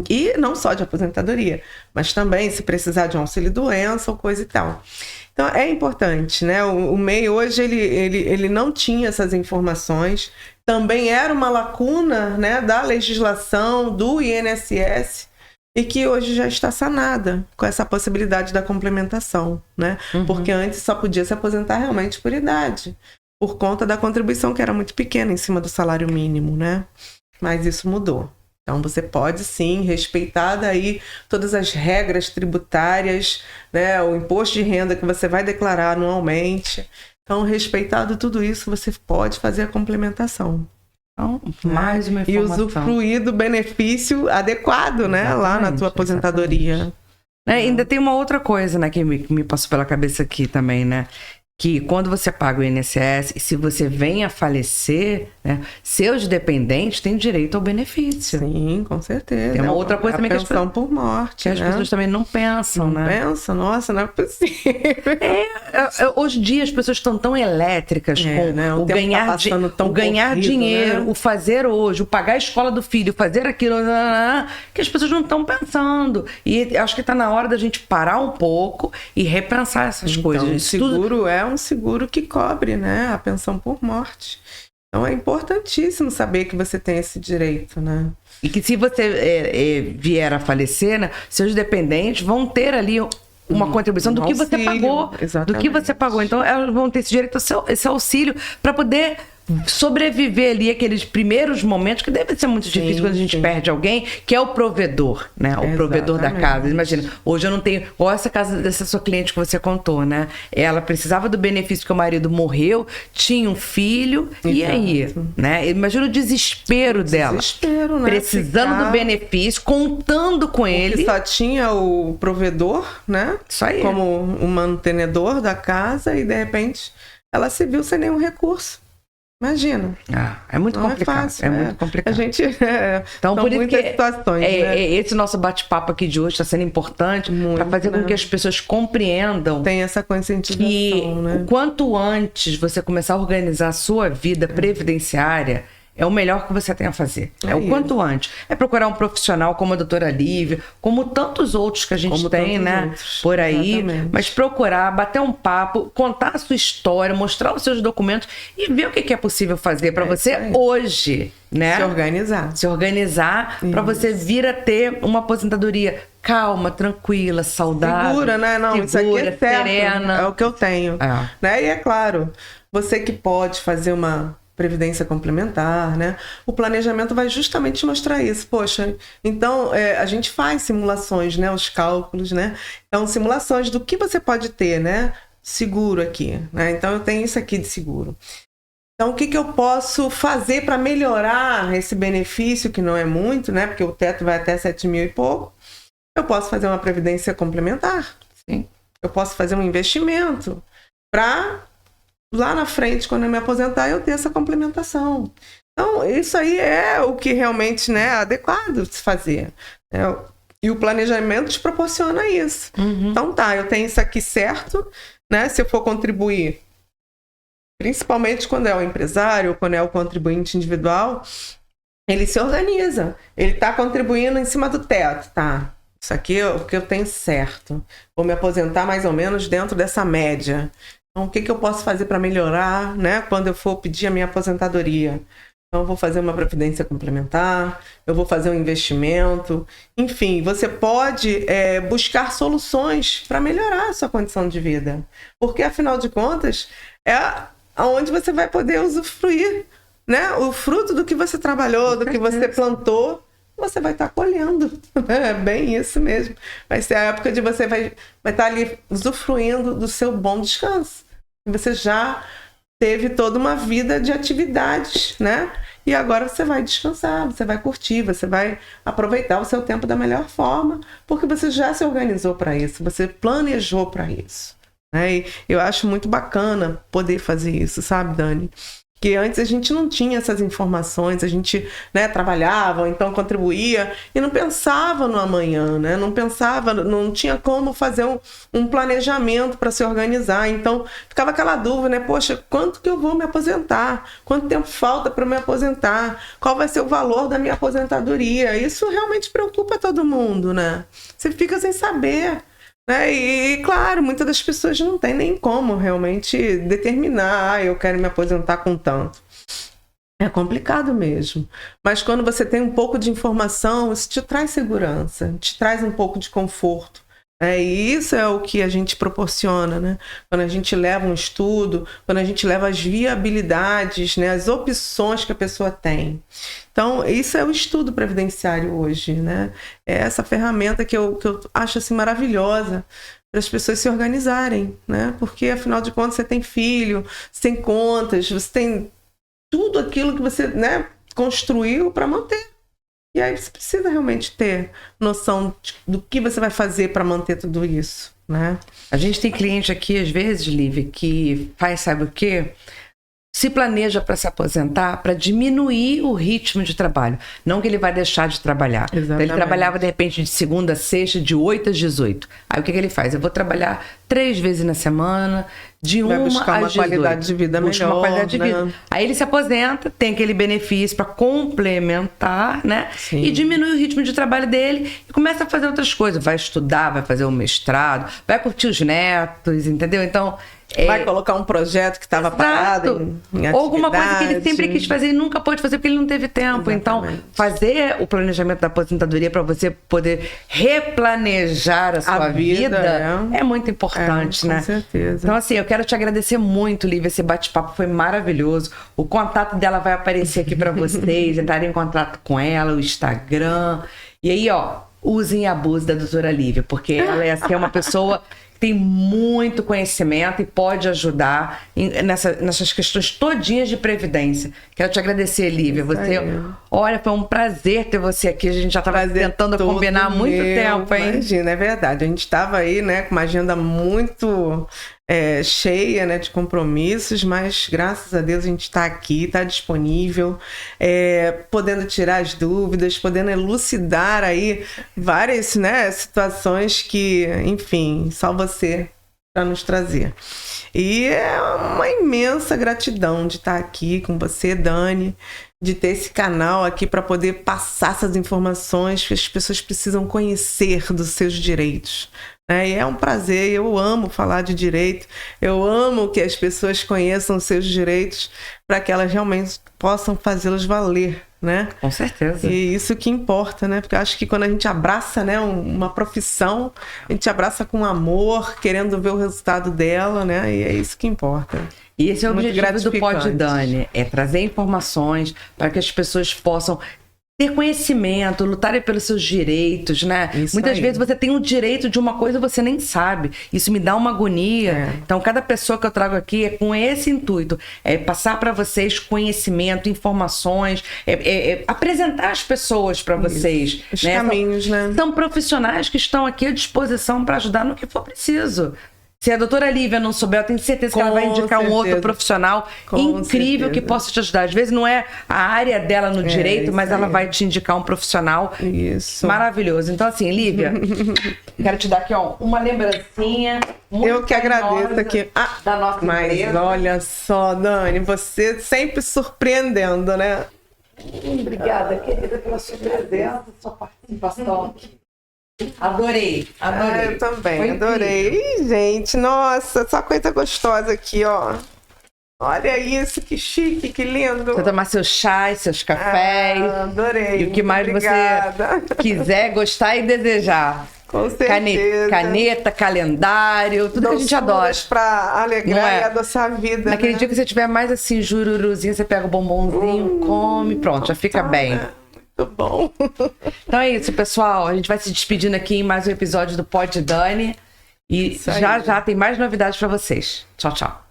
E não só de aposentadoria, mas também se precisar de um auxílio-doença ou coisa e tal. Então, é importante, né? O MEI hoje, ele não tinha essas informações. Também era uma lacuna, né, da legislação, do INSS, e que hoje já está sanada com essa possibilidade da complementação, né? Porque antes só podia se aposentar realmente por idade, por conta da contribuição que era muito pequena em cima do salário mínimo, né? Mas isso mudou. Então, você pode, sim, respeitar daí todas as regras tributárias, né? O imposto de renda que você vai declarar anualmente. Então, respeitado tudo isso, você pode fazer a complementação. Então, mais uma informação. E usufruir do benefício adequado, né? Lá na tua aposentadoria. Ainda tem uma outra coisa, né, que me passou pela cabeça aqui também, né? Que quando você paga o INSS, e se você vem a falecer, né, seus dependentes têm direito ao benefício. Sim, com certeza. Tem uma outra coisa também que pensão por morte, que as pessoas também não pensam, não né? Pensam, nossa, não é possível. Hoje em dia as pessoas estão tão elétricas com né? o ganhar, o ganhar corrido, dinheiro, né? o fazer hoje, o pagar a escola do filho, fazer aquilo, que as pessoas não estão pensando. E acho que está na hora da gente parar um pouco e repensar essas coisas. O seguro é um seguro que cobre, né, a pensão por morte. Então é importantíssimo saber que você tem esse direito, né? E que se você vier a falecer, né, seus dependentes vão ter ali uma contribuição do que você pagou. Exatamente. Do que você pagou. Então elas vão ter esse direito, esse auxílio, para poder sobreviver ali aqueles primeiros momentos, que deve ser muito difícil quando a gente perde alguém, que é o provedor, né? O provedor da casa. Imagina, hoje eu não tenho... Igual essa casa dessa sua cliente que você contou, né? Ela precisava do benefício que o marido morreu, tinha um filho, e aí? Né? Imagina o desespero dela. Desespero, né? Precisando do benefício, contando com ele. Só tinha o provedor, né? Isso aí. Como o mantenedor da casa, e de repente ela se viu sem nenhum recurso. Imagina. É muito complicado. É fácil, é muito complicado. A gente. Então, por isso que situações, né? Esse nosso bate-papo aqui de hoje está sendo importante para fazer com que as pessoas compreendam. Tem essa conscientização, que né? O quanto antes você começar a organizar a sua vida previdenciária, é o melhor que você tem a fazer. O quanto antes. É procurar um profissional como a doutora Lívia, como tantos outros que a gente tem, né? Por aí. Exatamente. Mas procurar, bater um papo, contar a sua história, mostrar os seus documentos e ver o que é possível fazer para você hoje, né? Se organizar para você vir a ter uma aposentadoria calma, tranquila, saudável. Segura, né? Não, segura, isso aqui é certo. Serena. É o que eu tenho. Né? E é claro, você que pode fazer uma previdência complementar, né? O planejamento vai justamente mostrar isso. Poxa, então a gente faz simulações, né? Os cálculos, né? Então, simulações do que você pode ter, né? Seguro aqui, né? Então, eu tenho isso aqui de seguro. Então, o que eu posso fazer para melhorar esse benefício, que não é muito, né? Porque o teto vai até 7 mil e pouco. Eu posso fazer uma previdência complementar. Sim. Eu posso fazer um investimento para lá na frente, quando eu me aposentar, eu ter essa complementação. Então, isso aí é o que realmente, né, é adequado de se fazer. E o planejamento te proporciona isso. Então, eu tenho isso aqui certo, né? Se eu for contribuir, principalmente quando é o empresário, ou quando é o contribuinte individual, ele se organiza. Ele está contribuindo em cima do teto, tá? Isso aqui é o que eu tenho certo. Vou me aposentar mais ou menos dentro dessa média. Então, o que eu posso fazer para melhorar, né, quando eu for pedir a minha aposentadoria? Então, eu vou fazer uma previdência complementar, eu vou fazer um investimento. Enfim, você pode buscar soluções para melhorar a sua condição de vida. Porque, afinal de contas, é onde você vai poder usufruir, né, o fruto do que você trabalhou, do que você plantou. Você vai estar colhendo. É bem isso mesmo. Vai ser a época de você vai estar ali usufruindo do seu bom descanso. Você já teve toda uma vida de atividades, né? E agora você vai descansar, você vai curtir, você vai aproveitar o seu tempo da melhor forma, porque você já se organizou para isso, você planejou para isso. Né? E eu acho muito bacana poder fazer isso, sabe, Dani? Que antes a gente não tinha essas informações, a gente, né, trabalhava, então contribuía e não pensava no amanhã, né? Não pensava, não tinha como fazer um planejamento para se organizar. Então ficava aquela dúvida, né? Poxa, quanto que eu vou me aposentar? Quanto tempo falta para me aposentar? Qual vai ser o valor da minha aposentadoria? Isso realmente preocupa todo mundo, né? Você fica sem saber. E, claro, muitas das pessoas não tem nem como realmente determinar, eu quero me aposentar com tanto. É complicado mesmo. Mas quando você tem um pouco de informação, isso te traz segurança, te traz um pouco de conforto. E isso é o que a gente proporciona, né? Quando a gente leva um estudo, quando a gente leva as viabilidades, né? As opções que a pessoa tem. Então, isso é o estudo previdenciário hoje, né? É essa ferramenta que eu acho assim, maravilhosa para as pessoas se organizarem, né? Porque, afinal de contas, você tem filho, você tem contas, você tem tudo aquilo que você, né, construiu para manter. E aí você precisa realmente ter noção do que você vai fazer para manter tudo isso, né? A gente tem cliente aqui, às vezes, Lívia, que faz, sabe o quê? Se planeja para se aposentar para diminuir o ritmo de trabalho. Não que ele vai deixar de trabalhar. Então, ele trabalhava, de repente, de segunda a sexta, de 8 às 18. Aí o que ele faz? Eu vou trabalhar 3 vezes na semana, de 1 às 18. Buscar uma qualidade de vida melhor, uma qualidade de vida. Né? Aí ele se aposenta, tem aquele benefício para complementar, né? Sim. E diminui o ritmo de trabalho dele e começa a fazer outras coisas. Vai estudar, vai fazer um mestrado, vai curtir os netos, entendeu? Então... Vai colocar um projeto que estava parado em ou alguma coisa que ele sempre quis fazer e nunca pôde fazer porque ele não teve tempo. Exatamente. Então, fazer o planejamento da aposentadoria para você poder replanejar a sua vida é muito importante, né? Com certeza. Então, assim, eu quero te agradecer muito, Lívia. Esse bate-papo foi maravilhoso. O contato dela vai aparecer aqui para vocês, entrarem em contato com ela, o Instagram. E aí, ó, usem e abusem da doutora Lívia, porque ela é assim, uma pessoa... tem muito conhecimento e pode ajudar nessas questões todinhas de previdência. Quero te agradecer, Lívia. Olha, foi um prazer ter você aqui. A gente já estava tentando combinar há muito tempo, hein? Imagina, é verdade. A gente estava aí, né, com uma agenda muito cheia, né, de compromissos, mas graças a Deus a gente está aqui, está disponível, podendo tirar as dúvidas, podendo elucidar aí várias, né, situações que, enfim, só você para nos trazer. E é uma imensa gratidão de estar aqui com você, Dani, de ter esse canal aqui para poder passar essas informações que as pessoas precisam conhecer dos seus direitos. E é um prazer, eu amo falar de direito, eu amo que as pessoas conheçam os seus direitos para que elas realmente possam fazê-los valer, né? Com certeza. E isso que importa, né? Porque eu acho que quando a gente abraça, né, uma profissão, a gente abraça com amor, querendo ver o resultado dela, né? E é isso que importa. E esse é o objetivo do Pod Dani, é trazer informações para que as pessoas possam ter conhecimento, lutarem pelos seus direitos, né? Muitas vezes você tem o direito de uma coisa e você nem sabe. Isso me dá uma agonia. Então, cada pessoa que eu trago aqui é com esse intuito. É passar para vocês conhecimento, informações, apresentar as pessoas para vocês. Os caminhos, né? São profissionais que estão aqui à disposição para ajudar no que for preciso. Se a doutora Lívia não souber, eu tenho certeza que ela vai indicar um outro profissional incrível que possa te ajudar. Às vezes não é a área dela no direito, mas ela vai te indicar um profissional maravilhoso. Então, assim, Lívia, quero te dar aqui uma lembrancinha. Eu que agradeço aqui. Da nossa empresa. Mas olha só, Dani, você sempre surpreendendo, né? Obrigada, querida, pela sua presença, sua participação aqui. Adorei. Eu também, adorei. Ih, gente, nossa, só coisa gostosa aqui, ó. Olha isso, que chique, que lindo. Você tomar seus chás, seus cafés. Adorei. E o que mais você quiser, gostar e desejar. Com certeza. Caneta, calendário, tudo que a gente adora. Pra alegrar e adoçar a vida. Naquele né? dia que você tiver mais assim, jururuzinho, você pega o bombonzinho, come, pronto, já fica bem. Muito bom. Então é isso, pessoal. A gente vai se despedindo aqui em mais um episódio do Pod Dani. E já tem mais novidades para vocês. Tchau, tchau.